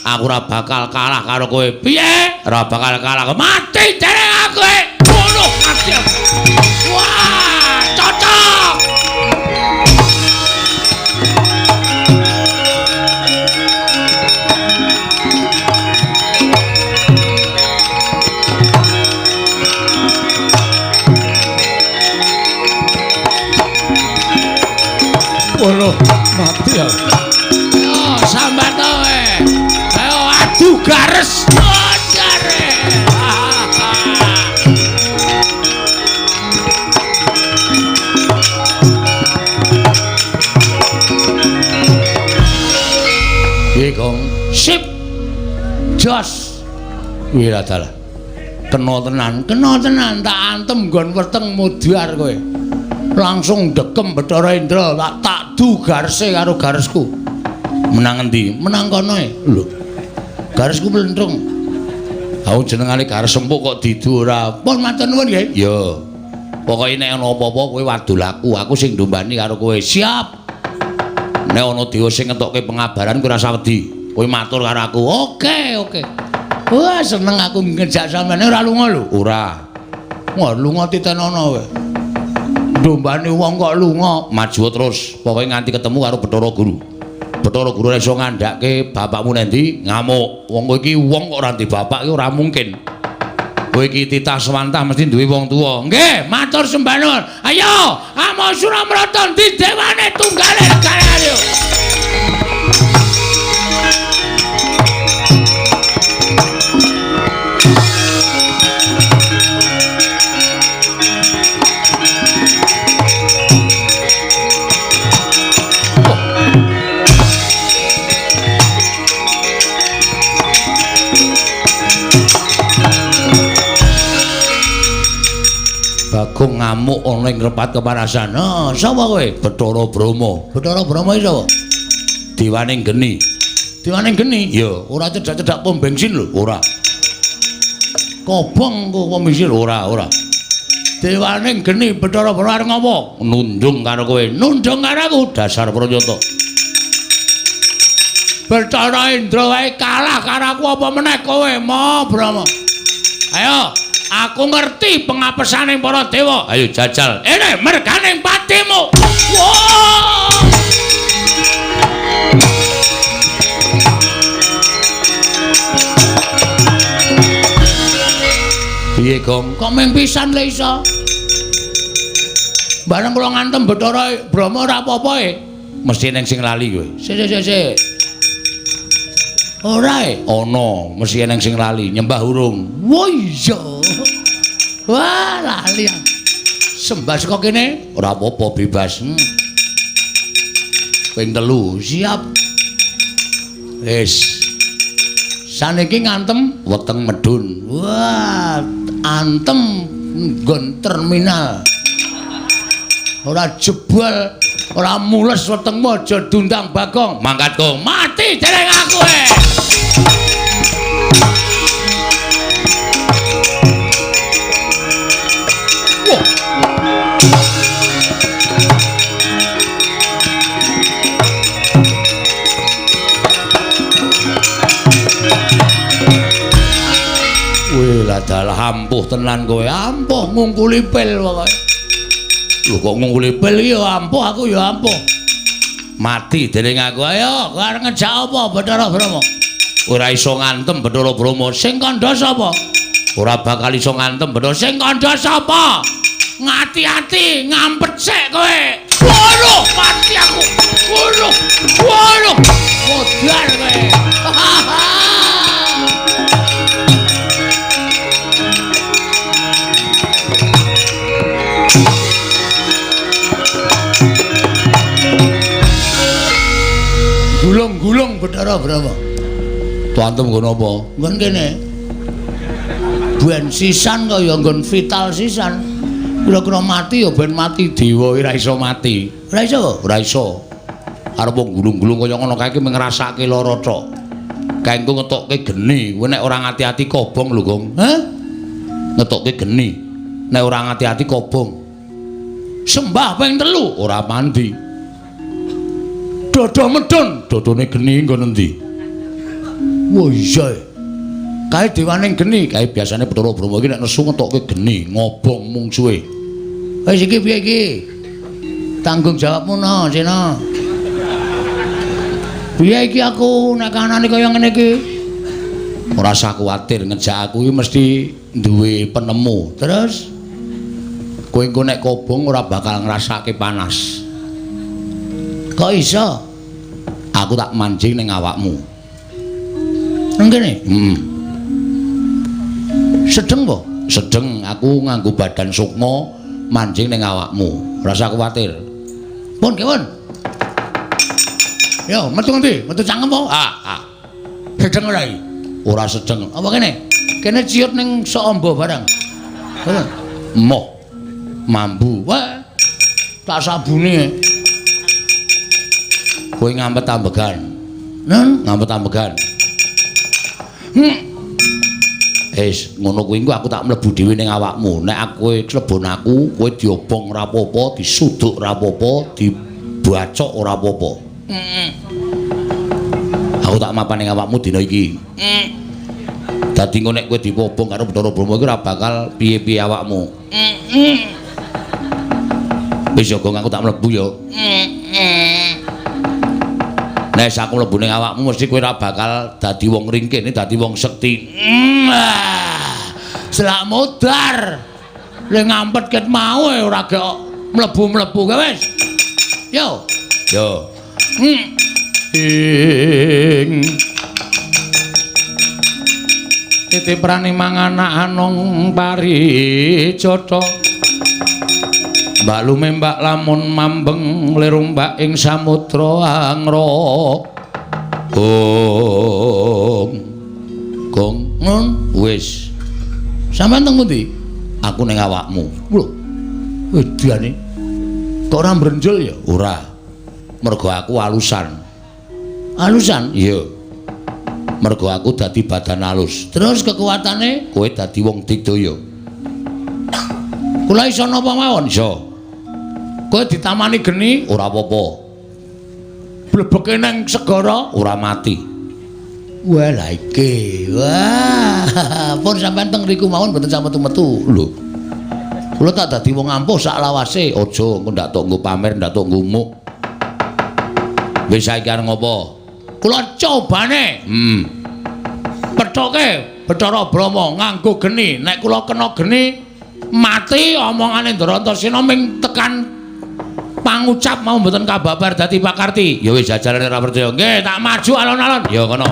Aku ora bakal kalah karo kowe. Piye? Ora bakal kalah. Mati dereng aku. Ngono mati. Wah, cocok. Waduh, mati ya. Ayo, sambat kowe. Ayo adu gares. Jare. Piye, Kong? Sip. Jos. Wiradalah. Kena tenan, tak antem nggon weteng mudhar kowe. Langsung dekem Bathara Indra tak du garese karo garesku. Menang endi? Menang kono e. Lho. Garesku mlentrung. Aku jenengane Gares Empuk kok didu ora. Pun matur nuwun nggih. Ya. Pokoke nek ana apa-apa kowe wadul aku sing ndombani karo kowe. Siap. Nek ana dewa sing ngetokke pengabaran kowe ora usah wedi. Kowe matur karo aku. Oke. Wah, seneng aku ngejak sampeyan ora lunga lho. Ora. Wah, lunga titenono kowe. Ndombani wong kok lunga, maju terus. Pokoke nganti ketemu karo Bathara Guru. Bathara Guru iso ngandhake bapakmu nendi ngamuk. Wong kowe iki wong kok ora ndek bapak iki ora mungkin. Kowe iki titah swantah mesti duwe wong tuwa. Nggih, matur sembah nuwun. Ayo, Amo Suramarta di dewane tunggale negara ayo. Bagong ngamuk ana ing repat kepanasan. Oh, sapa kowe? Bathara Brahma. Bathara Brahma iki sapa? Dewaning geni. Dewaning geni? Ya, ora cedak-cedak pom bensin lho, ora. Kobong kok komisil ora. Dewaning geni Bathara Brahma arep ngopo? Nundung karo kowe. Nundung karo aku dasar Pranyata. Bathara Indra wae kalah karo aku apa meneh kowe, Mo Brahma. Ayo. Aku ngerti pengapesaning para dewa. Ayo jajal. Ini merganing patimu. Wow! Piye, Gong? Kok ming pisan le iso? Bareng kula ngantem Bathara Brahma ora apa-apa e. Mesti ning sing lali kowe. Sik. Ora e, ana, mesti ning sing lali, nyembah urung. Wo iya. Wah, lali. Sembah saka kene, ora apa-apa bebas. Ping 3, siap. Wis. Saniki ngantem weteng medun. Wah, antem nggon terminal. Ora jebol, ora mules wetengmu aja dundang Bagong. Mangkatku mati dereng aku e. Wih, ladalah ampuh tenan kowe, ampuh ngungkuli pil pokoke. Lho kok ngungkuli pil iki ya ampuh, aku ya ampuh. Mati dening aku. Ayo, kowe arep ngejak apa Bathara Brahma? Ora iso ngantem Bathara Brahma. Sing kandha sapa? Ora bakal iso ngantem Bathara. Sing kandha sapa? Ngati-ati, ngampet sik kowe. Waduh, mati aku. Waduh. Modar kowe. Gulung Bathara Brahma. Tuantem nggon apa? Nggon kene. Ben sisan kaya nggon vital sisan. Kira-kira mati ya ben mati dewa ora iso mati. Ora iso? Ora iso. Arep wong gulung-gulung kaya ngono kae iki ngrasake lara tok. Kaengku ngetokke geni, kowe nek ora ngati-ati kobong lho, Gong. Hah? Ngetokke geni. Nek ora ngati-ati kobong. Sembah ping 3 ora mandi. Dodo medun, dodone geni nggon endi? Wah iya. Kae dewaning geni, kae biasane Bathara Brahma iki nek nesu ngetokke geni, ngobong mungsuhe. Wis iki piye iki? Tanggung jawabmu no, Cina. Piye iki aku nek kanane kaya ngene iki? Ora usah kuwatir, ngejak aku iki mesti duwe penemu. Terus kowe engko nek kobong ora bakal ngrasake panas. Kok iso? Aku tak manjing ning awakmu. Nang kene? Sedeng po? Sedeng, aku nganggo badan sukma manjing ning awakmu. Ora usah kuwatir. Pun, kewon. Yo, metu ngendi? Metu cangkem po? Sedeng ora iki? Ora sedeng. Apa kene? Kene ciut ning sok amba barang. Kewon. Moh. Mambu. Wah. Tak sabune. Kowe ngampet ambegan. Ngampet ambegan. ngono kuwi engko aku tak mlebu dhewe ning awakmu. Nek aku klebon aku, kowe diobong ora apa-apa, disuduk ora apa-apa, dibacok ora apa-apa. Aku tak mapan ning awakmu dina iki. Dadi engko nek kowe dipobong karo Bathara Brahma iku ora bakal piye-piye awakmu. Wis yo aku tak mlebu yo. Nek aku mlebu ning awakmu mesti kowe ora bakal dadi wong ringkene, dadi wong sekti. Selak modar. Lek ngampet ket mau ora gek mlebu-mlebu kowe wis. Yo. Yo. Titiprane manganak anong paricata. Mbak lumembak lamun mambeng lirumbak ing samudra angra. Gong ngon wis. Sampeyan teng pundi? Aku ning awakmu. Lho. Wedane. Kok ora mbrenjol ya? Ora. Mergo aku alusan. Alusan? Iya. Mergo aku dadi badan alus. Terus kekuatane kowe dadi wong digdaya. Kula iso napa mawon? Iso. Kowe ditamani geni ora apa-apa. Blebeke nang segara ora mati. Wah lha iki. Wah, pun sampean teng riku mawon mboten sampe metu. Lho. Kula tak dadi wong ampuh sak lawase. Aja engko ndak tok nggo pamer, ndak tok ngumuk. Wis saiki arep ngopo? Kula cobane. Pethoke Bathara Brahma nganggo geni. Nek kula kena geni mati omongane Ndarantasena ming tekan pangucap mau mboten kababar dadi pakarti. Ya wis jajarane ora percaya. Nggih, tak maju alon-alon. Ya kono.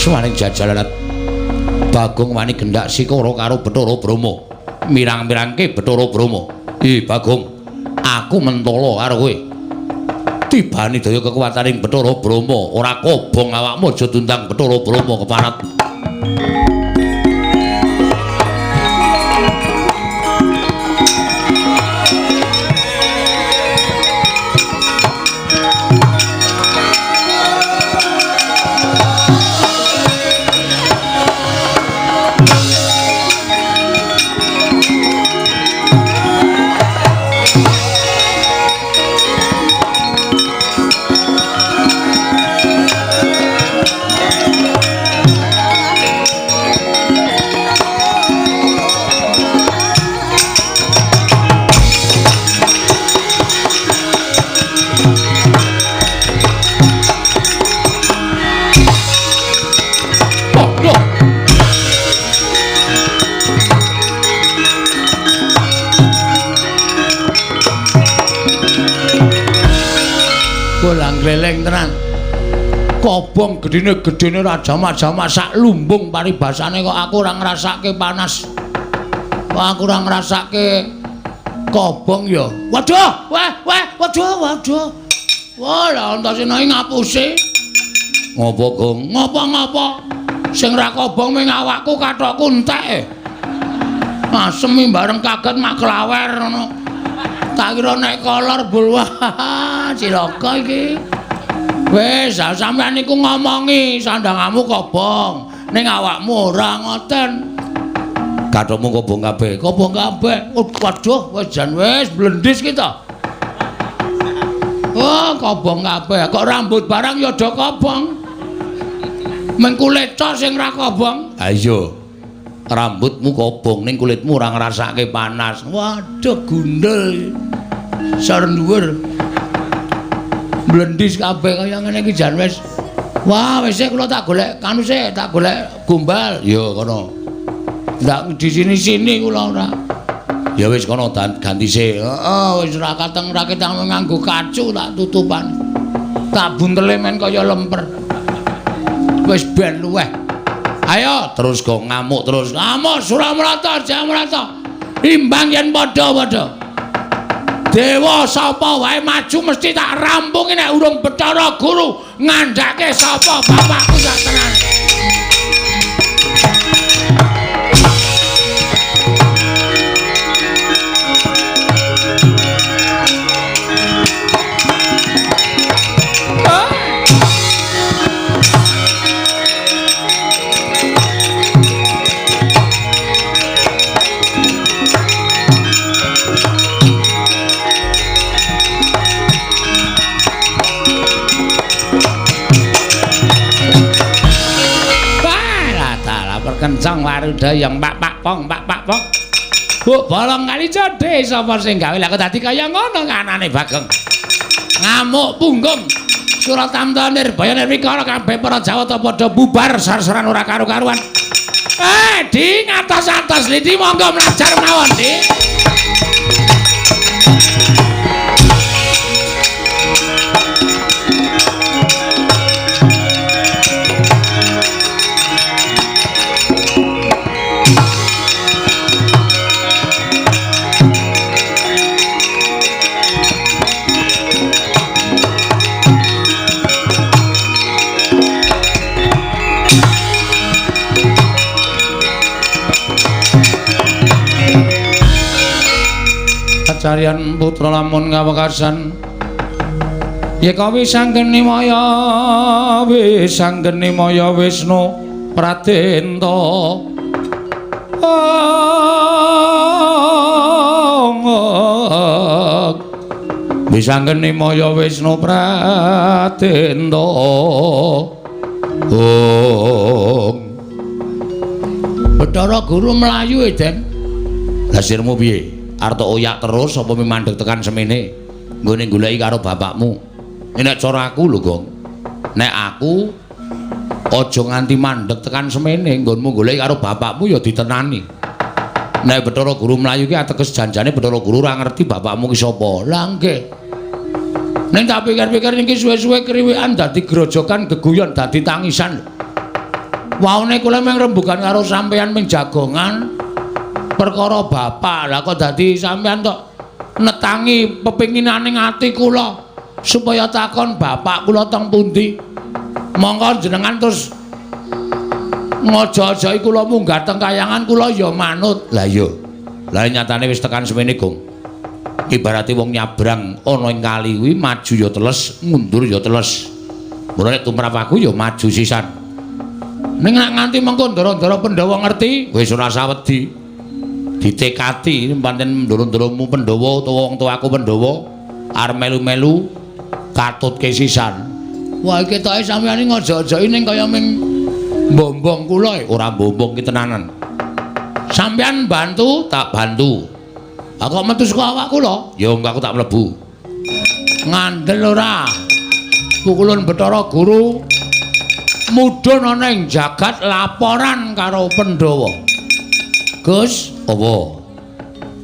Suwaning jajalan Bagong wani gendak sikara karo Bathara Brahma. Mirang-mirangke Bathara Brahma. Bagong, aku mentala karo kowe. Tibane daya kekuwataning Bathara Brahma, ora kobong awakmu aja tundang Bathara Brahma keparat. Gleleng tenan. Kobong gedene rajamak-jamak sak lumbung paribasane kok aku ora ngrasake panas. Kok aku ora ngrasake kobong ya. Waduh, waduh. Wah, lah Antasena ngapusi. Ngopo, Gong? Ngopo? Sing ra kobong ming awakku kathokku entek. Asemi bareng kaget mak klawer ngono. Tak kira nek kolor bulwah. Cilaka iki. Wis, sampeyan niku ngomongi sandangamu kobong, ning awakmu ora ngoten. Kathokmu kobong kabeh. Waduh, wis jan wis blendis kita. Oh, kobong kabeh. Kok rambut barang ya do kobong. Mengkulit tok sing ra kobong. Ha iya. Rambutmu kobong ning kulitmu ora ngrasake panas. Waduh gundul. Saren dhuwur. Blendis kabeh kaya ngene iki jan wis. Wah, wis kula tak golek kanu sik, tak golek gombal. Ya kono. Ndak di sini-sini kula ora. Ya wis kono ganti sik. Heeh, wis ora kateng nganggo kacu tak tutupan. Tak buntele men kaya lemper. Wis ben luweh. Ayo terus go ngamuk terus. Ngamuk Suramrata, Jamrata. Imbang yen padha-padha. Dewa sapa wae maju mesti tak rampungi nek urung Bathara Guru ngandhake sapa bapakku sak tenan. Kencang warudayang pak pong. Bu bolong kali jodhe sapa sing gawe lha kok dadi kaya ngono kanane Bagong. Ngamuk punggung. Suratamta Nirbaya Nirwikara kabeh para Jawata padha bubar sar-saran ora karu-karuan. Di ngatos-atos lidi monggo mlajar mawon, Di. Carian putra lamun ngawekasan yekawi sanggeni maya Wisnu Pratenta bisanggeni maya Wisnu Pratenta Bathara Guru mlayu Den hasirmu piye arep oyak terus apa memandhek tekan semene nggone goleki karo bapakmu. Nek cara aku lho, Gong. Nek aku aja nganti mandhek tekan semene nggonmu goleki karo bapakmu ya ditenani. Nek Bathara Guru mlayu ki ateges janjane Bathara Guru ora ngerti bapakmu ki sapa. Lah nggih. Ning tak pikir-pikir niki suwe-suwe kriwikan dadi grojokan geguyon dadi tangisan. Waune kula mung rembugan karo sampeyan ming jagongan. Perkara bapak lah kok dadi sampean tok netangi pepinginaning ati kula supaya takon bapak kula teng pundi monggo jenengan terus ngojo-ojohi kula munggah teng kayangan kula ya manut lah iya lah nyatane wis tekan semene Gong ibarate wong nyabrang ana ing kali kuwi maju ya teles mundur ya teles mulane tumrap aku ya maju sisan ning nek nganti mengko ndara-ndara Pandhawa ngerti wis ora usah wedi ditekati pancen ndoro-ndoromu Pandhawa utawa wong tuaku Pandhawa arep melu-melu katutke sisan. Wah iki ketoke sampeyan ngojo-ojoki ning kaya ming mbombong kula ora mbombong ki tenanan. Sampeyan bantu tak bantu. Aku metu saka awak kula, ya aku tak mlebu. Ngandel ora. Pukulun Bathara Guru mudhun ana ing jagat laporan karo Pandhawa. Gus, apa?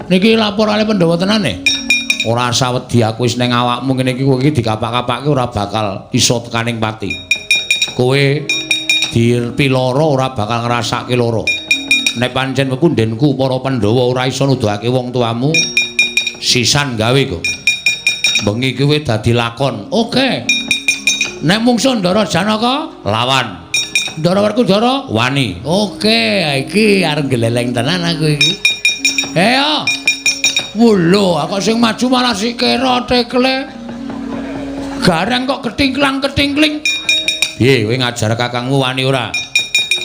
Niki laporane Pandhawa tenane. Ora usah wedi aku wis ning awakmu ngene iki kowe iki dikapak-kapake ora bakal iso tekaning pati. Kowe dipiloro ora bakal ngrasake loro. Nek pancen pepundhenku para Pandhawa ora iso nuduhake wong tuamu sisan gawe kok. Bengi kowe dadi lakon. Oke. Nek mungsuh Ndara Janaka lawan. Ndara Werkudara wani. Oke, iki arep geleleng tenan aku iki. Ayo. Wulo, aku sing maju malah sikira tekle. Gareng kok ketingklang-ketingkling. Piye kowe ngajar kakangmu wani ora?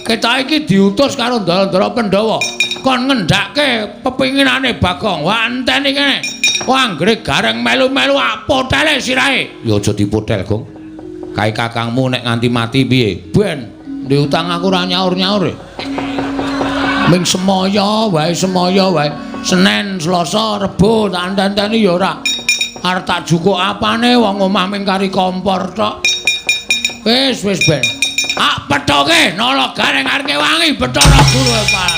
Ketok iki diutus karo Ndara Pandhawa kon ngendhake pepinginane Bagong. Wah enteni kene. Wah anggere gareng melu-melu potele sirahe. Ya aja dipotel, Gong. Kae kakangmu nek nganti mati piye? Ben diutang aku ora nyaur-nyaur. Ming semaya wae Senin, Selasa, Rebo tak enteni ya ora. Arep tak jukuk apane wong omah ming kari kompor tok. Wis ben. Pethoke nala gareng arke wangi Bathara Guru Pak.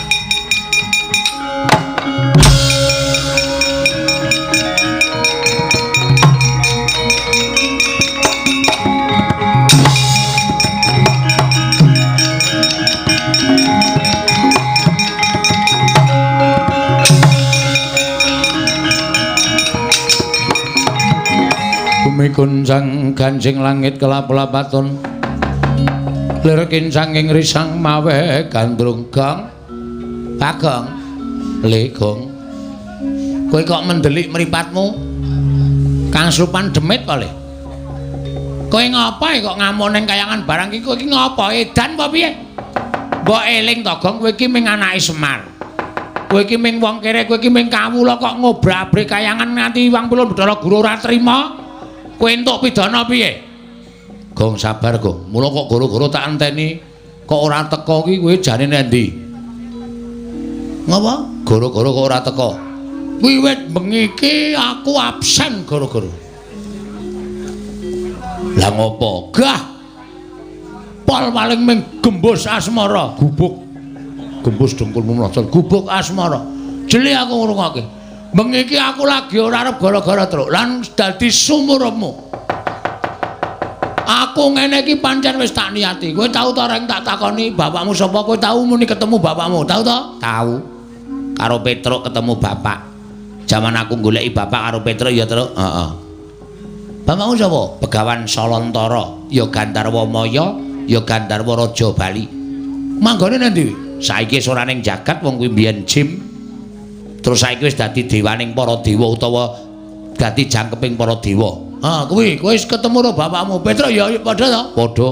Bumi kuncang ganjing langit kelap-lapaton lir kincanging risang mawe gandrung gong Bagong Legong kowe kok mendelik mripatmu Kang Supan demit to le kowe ngapa kok ngamuk ning kayangan barang iki kowe iki ngapa edan apa piye mbok eling to Gong kowe iki ming anake Semar kowe iki ming wong kere kowe iki ming kawula kok ngobrak-abrik kayangan nganti wong pulun Bathara Guru ora trima kowe entuk pidana piye? Gong sabar, Gong. Mula kok goro-goro tak enteni kok ora teka ki kowe jane endi? Ngapa? Goro-goro kok ora teka. Wiwit bengi iki aku absen goro-goro. Lah ngopo? Gah. Pol paling ming gembus asmara, gubuk. Gembus dengkulmu mlocot, gubuk asmara. Jeli aku ngrungokke. Bengi iki aku lagi ora arep gara-gara truk lan dadi sumurmu. Aku ngene iki pancen wis tak niati. Kowe tau ta reng tak takoni bapakmu sapa? Kowe tau muni ketemu bapakmu? Tau ta? Tau. Karo Petruk ketemu bapak. Jaman aku goleki bapak karo Petruk ya, Truk. Heeh. Bapakmu sapa? Begawan Salontara, ya Gandarwa Maya, ya Gandarwa Raja Bali. Manggone nendi? Saiki wis ora ning jagat wong kuwi mbiyen jim. Terus saiki wis dadi dewaning para dewa utawa dadi jangkeping para dewa. Ha, kuwi kowe wis ketemu karo bapakmu. Petruk ya padha to? Padha.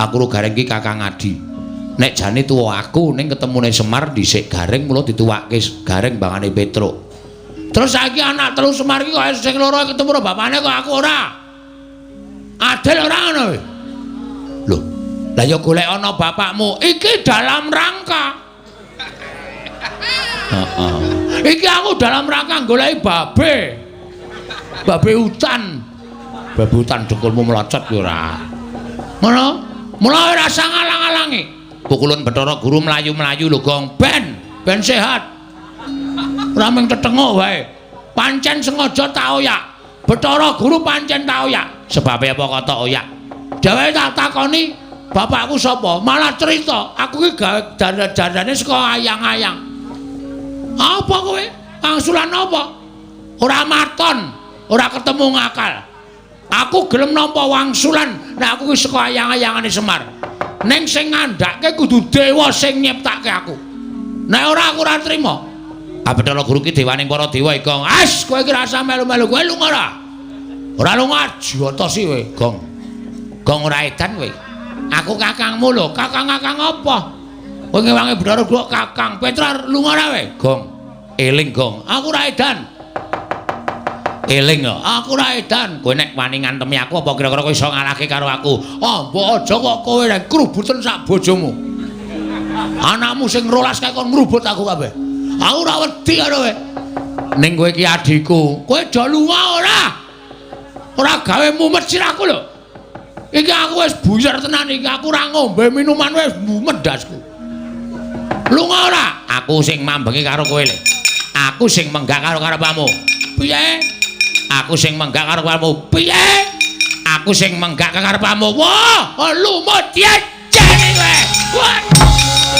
Aku ro gareng iki Kakang Adi. Nek jane tuwa aku ning ketemune Semar dhisik gareng mula dituwake gareng bangane Petruk. Terus saiki anak telu Semar iki kok sing loro ketemu karo bapakne kok aku ora. Adil ora ngono kowe. Lho, lah ya golek ana bapakmu iki dalam rangka. Heeh. Iki aku dalam rangka goleki babe. Babe hutan. Babe hutan dengkulmu melocot ya ora. Ngono? Mula ora usah ngalang-alangi. Pukulun Bathara Guru mlayu-mlayu lho, Gong. Ben sehat. Ora mung tetengok wae. Pancen sengaja tak oyak. Bathara Guru pancen tak oyak. Sebabe apa kok tak oyak? Dhewe tak takoni, bapakku sapa? Malah cerita, aku ki gawe dandane saka ayang-ayang. Apa kowe? Angsulan apa? Ora maton, ora ketemu ngakal. Aku gelem nampa wangsulan nek aku ki saka ayang-ayangane Semar. Ning sing ngandhake kudu dewa sing nyiptake aku. Nek ora aku ora trima. Bathara Guru ki dewaning para dewa iki, Gong. As kowe iki rasa melu-melu, kowe lunga ora? Ora lunga jotosi kowe, Gong. Gong ora edan kowe. Aku kakangmu lho, kakang-kakang apa? Kowe ngewangi Bathara Guru kakang. Petra lunga ora kowe, Gong. Eling, Gong. Aku ora edan. Eling kok, aku ora edan. Kowe nek wani ngantemi aku apa kira-kira kowe iso ngalahke karo aku? Oh, mbok aja kok kowe rek krubuten sak bojomu. Anakmu sing 12 kae kon ngrubut aku kabeh. Aku ora wedi karo kowe. Ning kowe iki adhiku, kowe aja lunga ora. Ora gawe mumet sirahku lho. Iki aku wis buyar tenan iki, aku ora ngombe minuman wis mumet dasku. Lunga ora? Aku sing mambengi karo kowe le. Aku sing menggak karo karepmu. Piye? Aku sing menggak karo karepmu. Piye? Aku sing menggak karepmu. Wah, lumut jene kowe. Wah.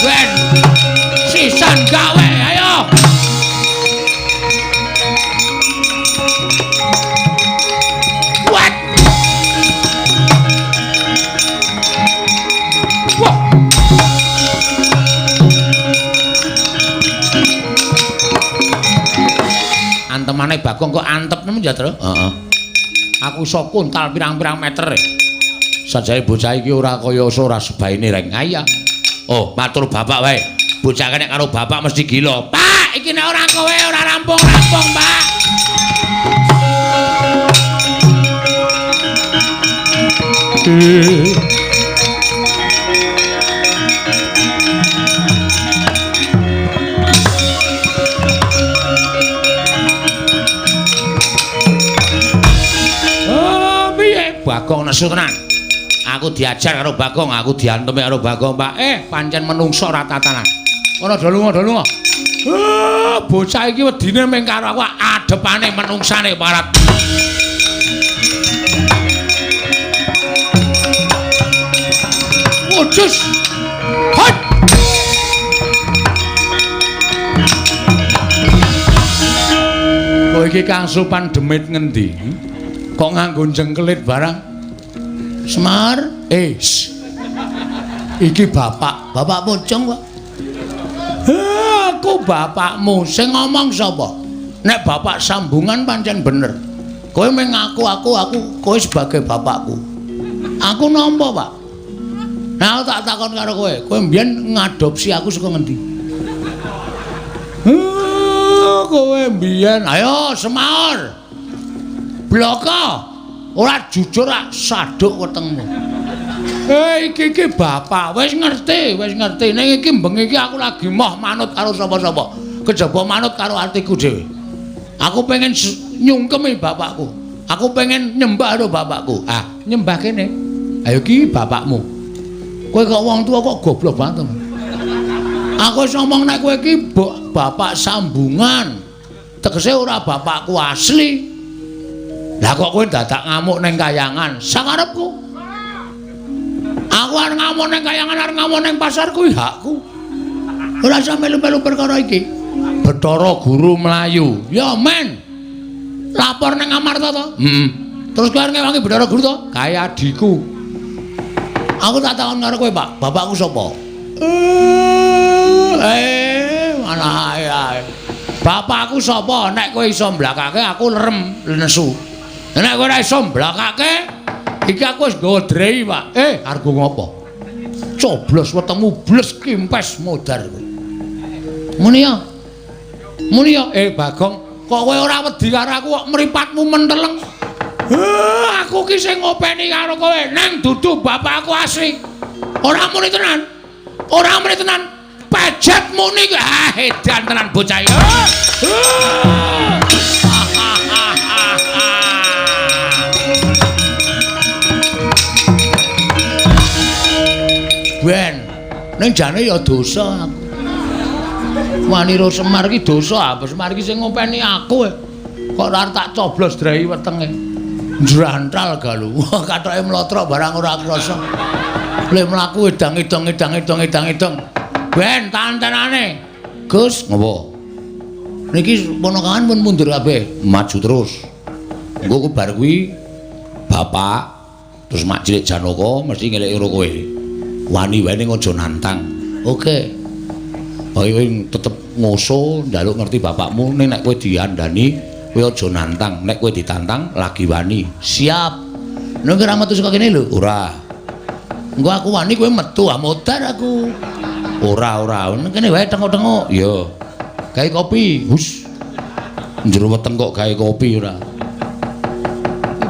Wen. Sisan gawe, ayo. What? Wah. Antemane Bagong kok antep nemu ya, Tru? Heeh. Aku iso kuntal pirang-pirang meter. Sajane bocah iki ora kaya ora sebaine reng. Aya. Oh, matur bapak wae. Bocah nek karo bapak mesti gila. Pak, iki nek ora kowe ora rampung-rampung, Pak. nesu tenan. Aku diajar karo Bagong, aku diantemi karo Bagong, Pak. Pancen menungso ora tatanan. Ora do lunga. Bocah iki wedine mung karo aku adepane menungsane parat. Wujus. Hot. Kowe iki Kang Supan demit ngendi? Kok nganggo jengkelit barang? Semar, iki bapak pocong kok. Aku bapakmu, sing ngomong sapa? Nek bapak sambungan pancen bener. Kowe mung aku, kowe sebagai bapakku. Aku nampa, Pak? Nah, tak takon karo kowe mbiyen ngadopsi aku saka ngendi? Kowe mbiyen, ayo Semar. Bloko. Ora jujur rak saduk wetengmu. Iki bapak wis ngerti. Ning iki bengi iki aku lagi moh manut karo sapa-sapa. Kejaba manut karo atiku dhewe. Aku pengen nyungkemi bapakku. Aku pengen nyembah karo bapakku. Nyembah kene. Ayo iki bapakmu. Kowe kok wong tuwa kok goblok banget. Aku wis ngomong nek kowe iki bapak sambungan. Tegese ora bapakku asli. Lah kok kowe dadak ngamuk ning kayangan sakarepku. Aku arep ngamuk ning kayangan, arep ngamuk ning pasar kuwi hakku. Ora usah melu-melu perkara iki. Bathara Guru Melayu. Ya men. Lapor ning Amarta to? Terus kowe arep ngewangi Bathara Guru to? Kaya adikku. Aku tak takon karo kowe, Pak. Bapakku sapa? Mana ae. Bapakku sapa? Nek kowe iso mblakake aku lerem nesu. Nek kowe ora iso mblakake, iki aku wis nggawa drei, Pak. Argo ngopo? Coblos wetengmu bles kimpes modar kowe. Muni ya. Bagong, kok kowe ora wedi karo aku kok mripatmu menteleng? Aku ki sing ngopeni karo kowe, nang dudu bapakku asli. Ora muni tenan. Pejet muni ki edan tenan bocah iki. Ben, ning jane ya dosa aku. Wani ro Semar ki dosa, apa Semar ki sing ngopeni aku. Kok ora tak coblos drai wetenge. Njrantal galu. Kathoke mlotrok barang ora krasa. Lek mlaku edang-edang. Ben tantenane. Gus, ngopo? Niki ponakan pun mundur kabeh, maju terus. Engko ku bar kuwi bapak terus mak cilik Janaka mesti ngeleki karo kowe. Wani wae ning aja nantang. Oke. Kowe tetep ngoso njaluk ngerti bapakmu ning nek kowe diandani kowe aja nantang. Nek kowe ditantang lagi wani. Siap. Nek ora metu saka kene lho, ora. Engko aku wani kowe metu modar aku. Ora. Ning kene wae tengok-tengok. Ya. Gawe kopi. Hus. Njero weteng kok gawe kopi ora.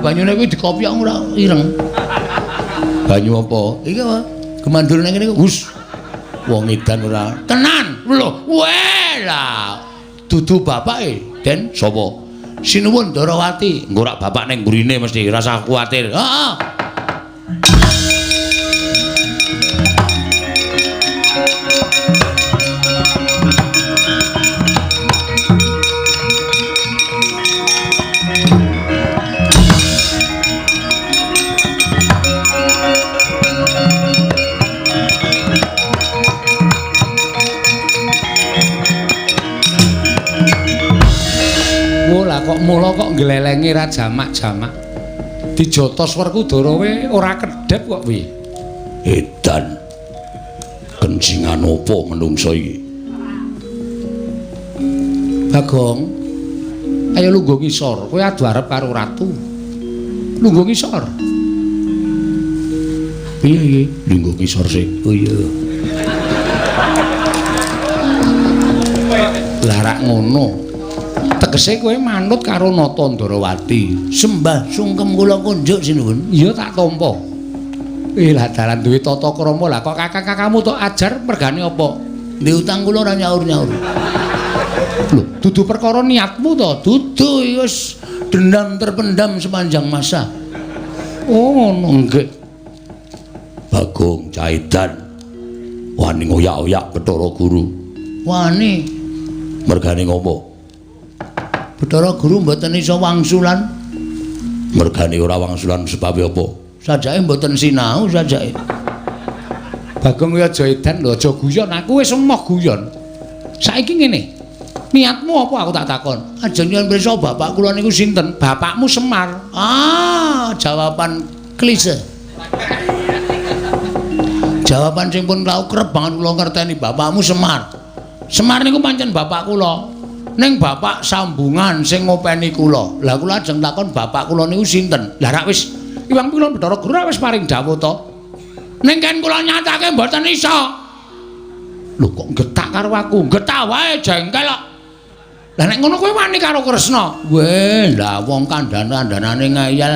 Banyune kuwi dikopi ora ireng. Banyu apa? Iki apa? Kemandur nang kene hus. Wong edan ora. Tenan. Lho, lah. Dudu bapake, Den. Sapa? Sinuwun Darawati. Engko rak bapak ning mburine mesti rasa kuwatir. Heeh. Kok mula kok nglelengi ra jamak-jamak. Dijotos Werkudara we ora kedhep kok piye? Edan. Kencingan apa menungso iki? Bagong. Ayo lungguh ngisor, kowe adu arep karo ratu. Lungguh ngisor. Piye iki? Lungguh ngisor sih. Oh iya. Larak ngono. Tegese kowe manut karo Nata Ndarawati. Sembah sungkem kula kunjuk sinuwun. Iya tak tampa. Lah dalan duwe tata krama lah kok kakak-kakakmu tok ajar mergane apa? Ndek utang kula ora nyaur-nyaur. Lho, dudu perkara niatmu to? Dudu wis dendam terpendam sepanjang masa. Oh ngono nggih. Bagong Caidan wani ngoyak-oyak Bathara Guru. Wani mergane ngopo? Bathara Guru mboten iso wangsulan. Mergane ora wangsulan sebab apa? Sajake mboten sinau sajake. Bagong ya aja edan lho, aja guyon. Aku wis emoh guyon. Saiki ngene. Niatmu apa aku tak takon? Ajeng yen pirsa bapak kula niku sinten? Bapakmu Semar. Ah, jawaban klise. Jawaban sing pun tau kerep banget kula ngerteni, bapakmu Semar. Semar niku pancen bapak kula. Ning bapak sambungan sing ngopeni kula. Lah kula ajeng takon bapak kula niku sinten? Lah rak wis Iwang kula Bathara Guru wis paring dawuh to. Ning kan kula nyatake mboten iso. Lho kok getak karo aku? Getak wae jengkel kok. Lah nek ngono kowe wani karo Kresna. Weh, lah wong kandhan-kandhanane ngayal.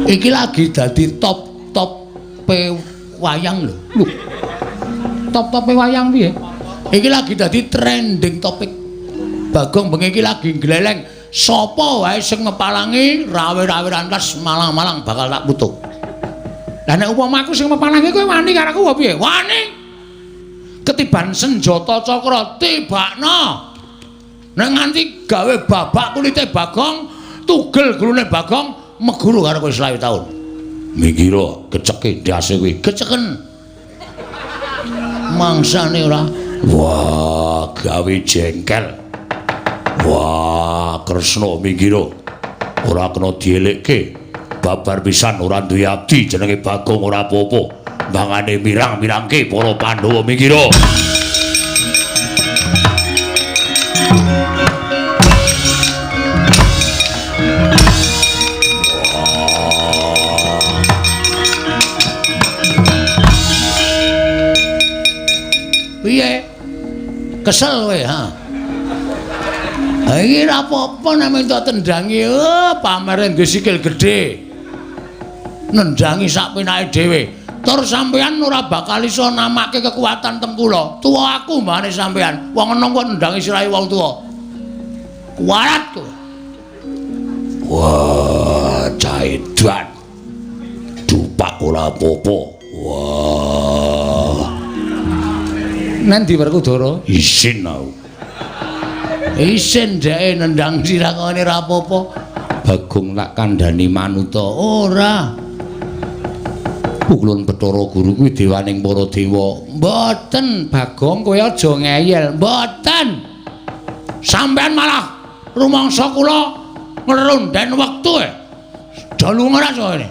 Iki lagi dadi top wayang lho. Lho. Top wayang piye? Iki lagi dadi trending topik. Bagong bengi iki lagi gleleng. Sapa wae sing ngepalangi rawe-rawe rantas malang-malang bakal tak putuk. Lah nek upama aku sing ngepalangi kowe wani karo aku piye? Wani. Ketiban senjata cakra tibakna. Nek nganti gawe babak kulite Bagong, tugel gulune Bagong meguru karo kowe 20 taun. Mikira keceke ndase kowe, keceken. Mangsane ora. Wah, gawe jengkel. Wah, Kresna mikira ora kena dielekke. Babar pisan ora duwe abdi jenenge Bagong ora apa-apa. Bangane mirang-mirangke para Pandhawa mikira. Piye? Kesel kowe, ha? Ha iki ora apa-apa nek entuk tendangi, pamere nggo sikil gedhe. Nendangi sak penake dhewe. Tur sampeyan ora bakal iso namake kekuatan tem kula. Tuwa aku mbane sampeyan. Wong enom kok nendangi sirahe wong tuwa. Kuwarat kowe. Wah, Caidan. Dupak ora apa-apa. Wah. Nanti Werkudara? Isin aku. Isin dhek nendang sirah ngene ora apa-apa. Bagong tak kandhani manuta. Ora. Pukulun Bathara Guru kuwi dewaning para dewa. Mboten, Bagong kowe aja ngeyel. Mboten. Sampeyan malah rumangsa kula ngerunden wektu e. Dalu ora soene.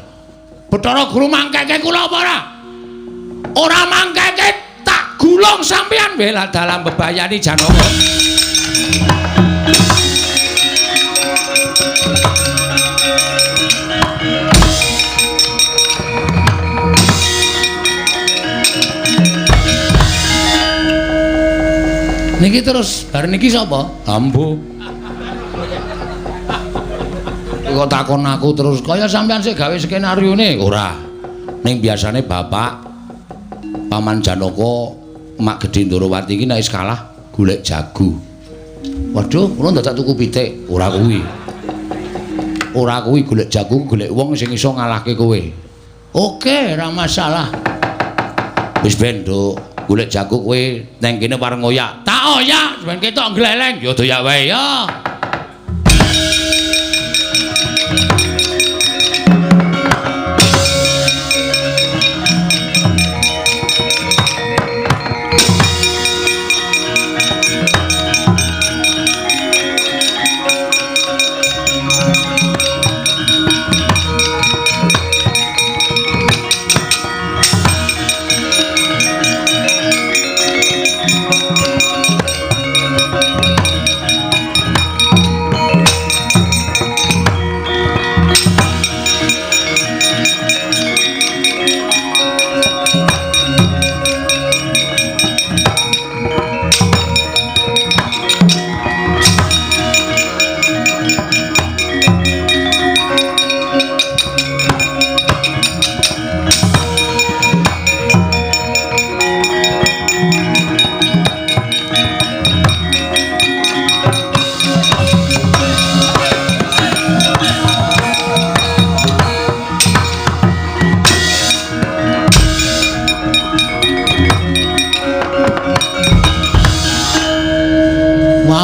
Bathara Guru mangkeke kula apa ora? Ora mangkeke tak gulung sampeyan bela dalam bebayani Janaka. Niki terus bar niki sapa? Ambo. Kok takon aku terus kaya sampean sik gawe skenarione ora. Ning biasane bapak Paman Janaka Mak Gedhe Ndarawati iki nek wis kalah golek jago. Waduh, kula dadak tuku pitik. Ora kuwi. Ora kuwi golek jago, golek wong sing iso ngalahke kowe. Oke, ora masalah. Wis ben, Nduk. Golek jago kowe nang kene pareng ngoyak. Tak oyak, ben ketok gleleng. Ya doyak wae ya.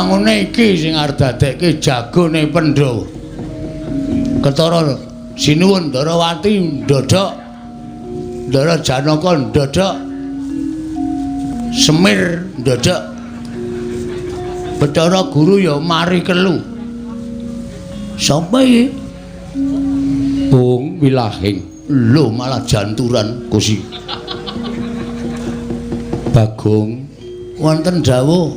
wangune iki sing arep dadekke jagone Pandhawa. Ketara sinuwun Ndarawati ndodhok. Ndara Janaka ndodhok. Semir ndodhok. Bathara Guru ya mari kelu. Sapa iki? Bung Wilahing. Lho malah janturan Gusti. Bagong wonten dawuh.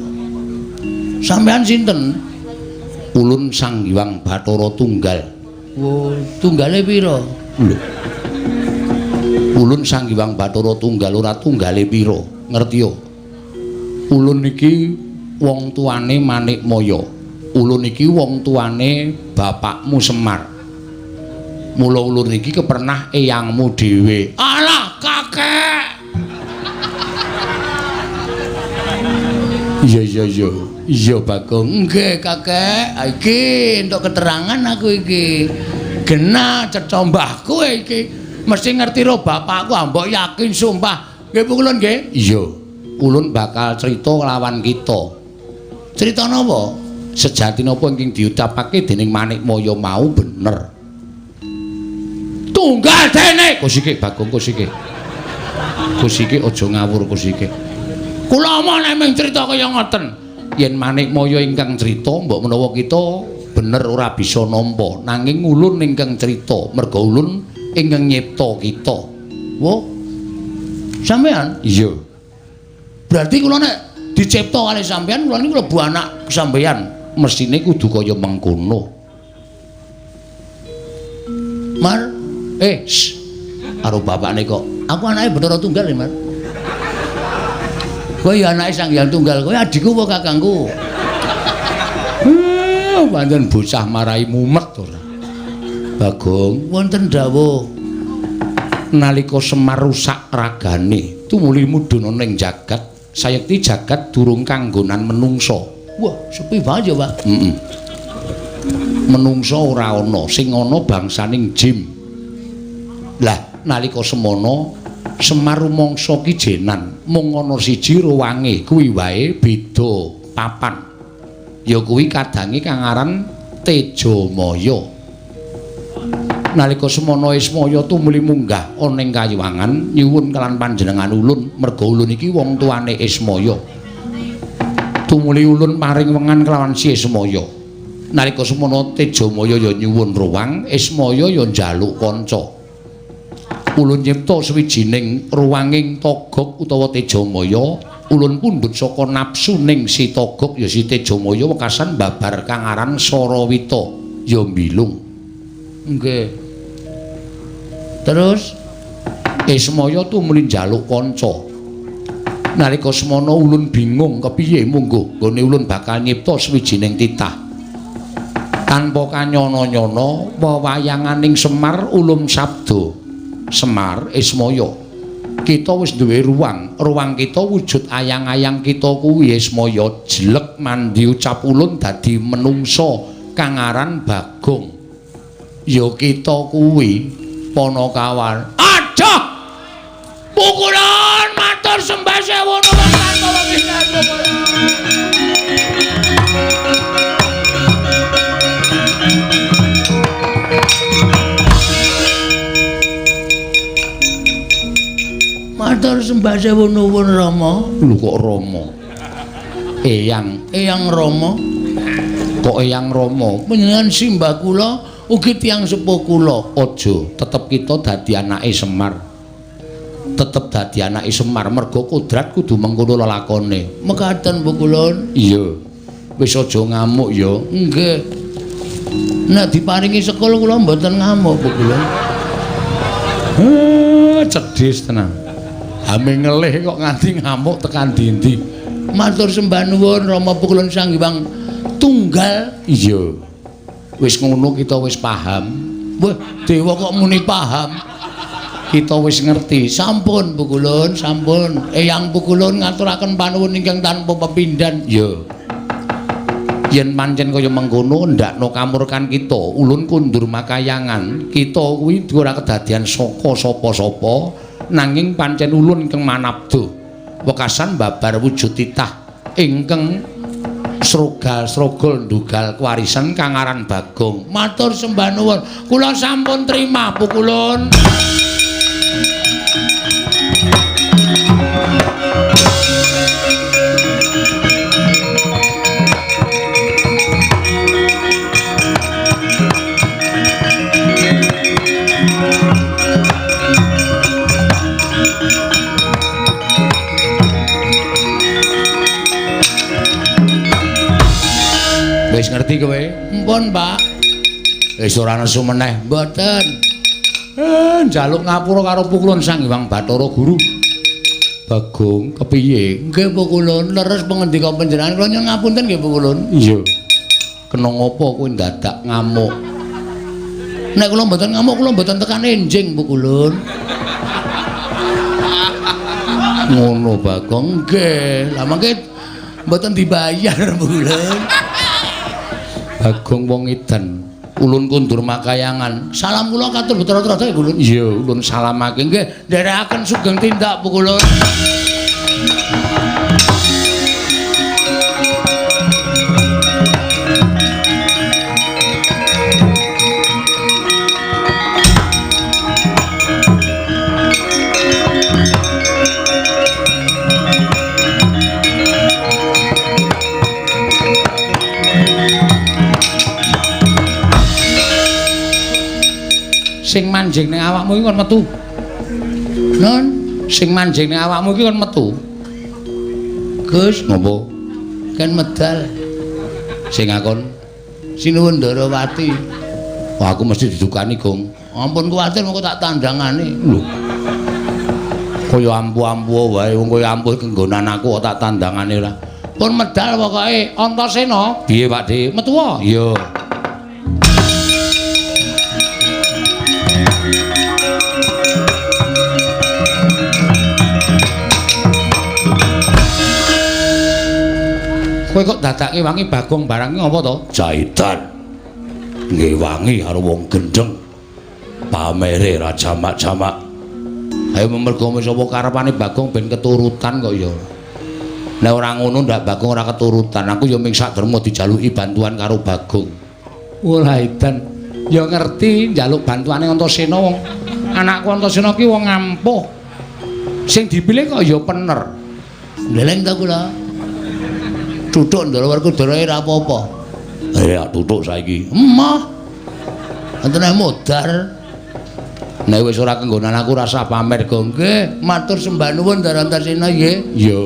Sampeyan sinten? Ulun Sang Hyang Bathara Tunggal. Oh, tunggale pira? Lho. Ulun Sang Hyang Bathara Tunggal ora tunggale pira? Ngerti yo? Ulun iki wong tuane Manikmaya. Ulun iki wong tuane bapakmu Semar. Mula ulun iki kepernah eyangmu dhewe. Alah, kakek. Iya. Iya, Bagong. Nggih, kakek. Iki entuk keterangan aku iki. Genah cetha mbahku iki. Mesti ngerti ro bapakku, mbok yakin sumpah. Nggih, ulun nggih. Iya. Ulun bakal crita lawan kita. Crita napa? Sejati napa ingkang diucapake dening Manikmaya mau bener. Tunggal dene Kusike Bagong Kusike aja ngawur Kusike. Kula omong nek mung crita kaya ngoten. Yen Manikmaya ingkang crita mbok menawa kita bener ora bisa nampa, nanging ulun ingkang crita merga ulun ingkang nyipta kita. Wo. Sampean? Iya. Berarti kula nek dicipta kali sampean kula niku klebu anak sampean, mestine kudu kaya mengkono. Mar karo bapakne kok. Aku anake Bathara Tunggal, Mas. Kowe ya anake Sang Hyang Tunggal, kowe adikku apa kakangku? Pancen bocah marai mumet ora. Bagong, wonten dawuh nalika Semar rusak ragane, tumuli mudhun ning jagat, sayekti jagat durung kanggonan menungsa. Wah, sepi banget ya, Pak. Menungsa ora ana, sing ana bangsaning jin. Lah nalika semono Semar rumangsa kijenan mung ana siji ruwange kuwi wae beda papan. Ya kuwi kadange kang aran Tejamaya. Nalika semono Ismaya tumuli munggah ana ing kayuwangan nyuwun kelan panjenengan ulun merga ulun iki wong tuane Ismaya. Tumuli ulun paring wengan kelawan si Ismaya. Nalika semono Tejamaya ya nyuwun ruwang, Ismaya ya njaluk kanca. Ulun nyipta sawijining ruwanging togok utawa Tejamaya, ulun pundhut saka napsuning si togok ya si Tejamaya wekasan babar kang aran Sarawita ya mbilung. Nggih. Terus Ismaya tumuli njaluk kanca. Nalika semana ulun bingung kepiye munggo nggone ulun bakal nyipta sawijining titah. Tanpa kanyana-nyana wewayanganing Semar ulum sabda. Semar Ismaya, kita wis duwe ruwang kita wujud ayang-ayang kita kuwi Ismaya jelek mandi ucap ulun dadi menungsa kang aran Bagong. Ya kita kuwi Panakawan. Aduh! Pukulan matur sembah sewu nuwun kantoro matur sembah sewu nuwun Rama. Lho kok Rama? Eyang Rama. Kok Eyang Rama? Panjenengan simbah kula ugi tiyang sepuh kula. Aja, tetep kita dadi anake Semar. Tetep dadi anake Semar merga kodrat kudu mengkono lelakone. Mekaten Bu Kulon? Iya. Wis aja ngamuk ya. Nggih. Nek diparingi sekul kula mboten ngamuk Bu Kulon. Cedhis tenan. Ame ngelih kok nganti ngamuk tekan dindi. Matur sembah nuwun Rama Pukulun Sang Hyang Tunggal. Iya. Wis ngono kita wis paham. Wah, dewa kok muni paham. Kita wis ngerti. Sampun Pukulun, sampun. Eyang Pukulun ngaturaken panuwun ingkang tanpa pepindhan. Iya. Yen pancen kaya mengkono ndakno kamurkan kita, ulun kundur makayangan. Kita kuwi ora kedadian saka sapa-sapa. Nanging pancen ulun ingkang manabdo wekasan babar wujud titah ingkang srogol ndugal kewarisan kang aran Bagong. Matur sembah nuwun. Kula sampun trima pukulun. Wis ngerti kowe? Mpun, Pak. Wis ora nesu meneh. Mboten. Njaluk ngapura karo pukulun Sang Hyang Bathara Guru. Bagong, kepiye? Nggih, pukulun, leres pangendika panjenengan kula nyuwun ngapunten nggih, pukulun. Iya. Kena ngopo kowe dadak ngamuk? Nek kula mboten ngamuk, kula mboten tekan enjing, pukulun. Ngono, Bagong. Nggih. Lah mangke mboten dibayar, pukulun. Bagong wong edan, ulun kundur makayangan. Salam kula katur betra-betra ulun. Iya, ulun salamake nggih. Nderekaken sugeng tindak pukulun. Sing manjing ning awakmu iki kon metu. Non, sing manjing ning awakmu iki kon metu. Gus, ngopo? Kan medal. Sing ngakon Sinuwun Ndarawati. Wah, aku mesti didukani, Gong. Ampun kuwatir mengko tak tandangane. Lho. Kaya ampu-ampu wae wong kaya ampuh kenggonan aku kok tak tandangane ora. Pun medal pokoke Antasena. Piye, Pakde? Metu wae? Iya. Kowe kok dadake wangi Bagong barang ngopo to? Jahitan. Nggih wangi karo wong gendeng. Pamere ra jamak-jamak. Ayo mergo sapa karepane Bagong ben keturutan kok ya. Nek ora ngono ndak Bagong ora keturutan. Aku ya ming sakdermo dijaluki bantuan karo Bagong. Ora edan. Ya ngerti njaluk bantuane Antasena wong anakku Antasena ki wong ampuh. Sing dipilih kok ya pener. Ndeleng ta kula. Tutuk Ndarawati ora apa-apa. Ya tutuk saiki. Emah. Antene modar. Nek wis ora kenggonan aku rasa pamer Gong. Nggih, matur sembah nuwun Antasena nggih. Iya.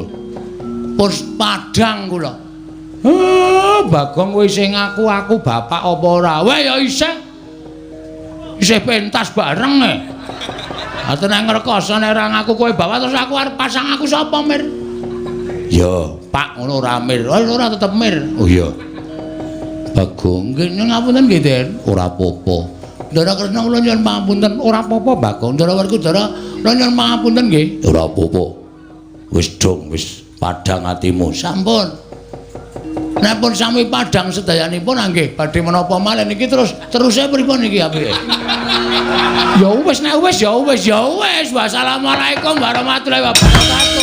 Pus padhang kula. Bagong kowe sing aku bapak apa ora? Weh ya isih. Isih pentas bareng e. Atene ngrekoso nek ora ngaku kowe bapak terus aku arep pasang aku sapa, Mir? Ya, Pak ngono ora Mir. Ora tetep Mir. Oh iya. Bagong, nggih ngapunten nggih, Den. Ora apa-apa. Ndara Kresna kula nyuwun pangapunten. Ora apa-apa, Bagong. Ndarawati kula nyuwun pangapunten nggih. Ora apa-apa. Wis dong, wis padhang atimu. Sampun. Nek pun sami padhang sedayanipun nggih badhe menapa malih niki terus pripun niki apike? Ya wis nek wis ya wis. Wassalamualaikum warahmatullahi wabarakatuh.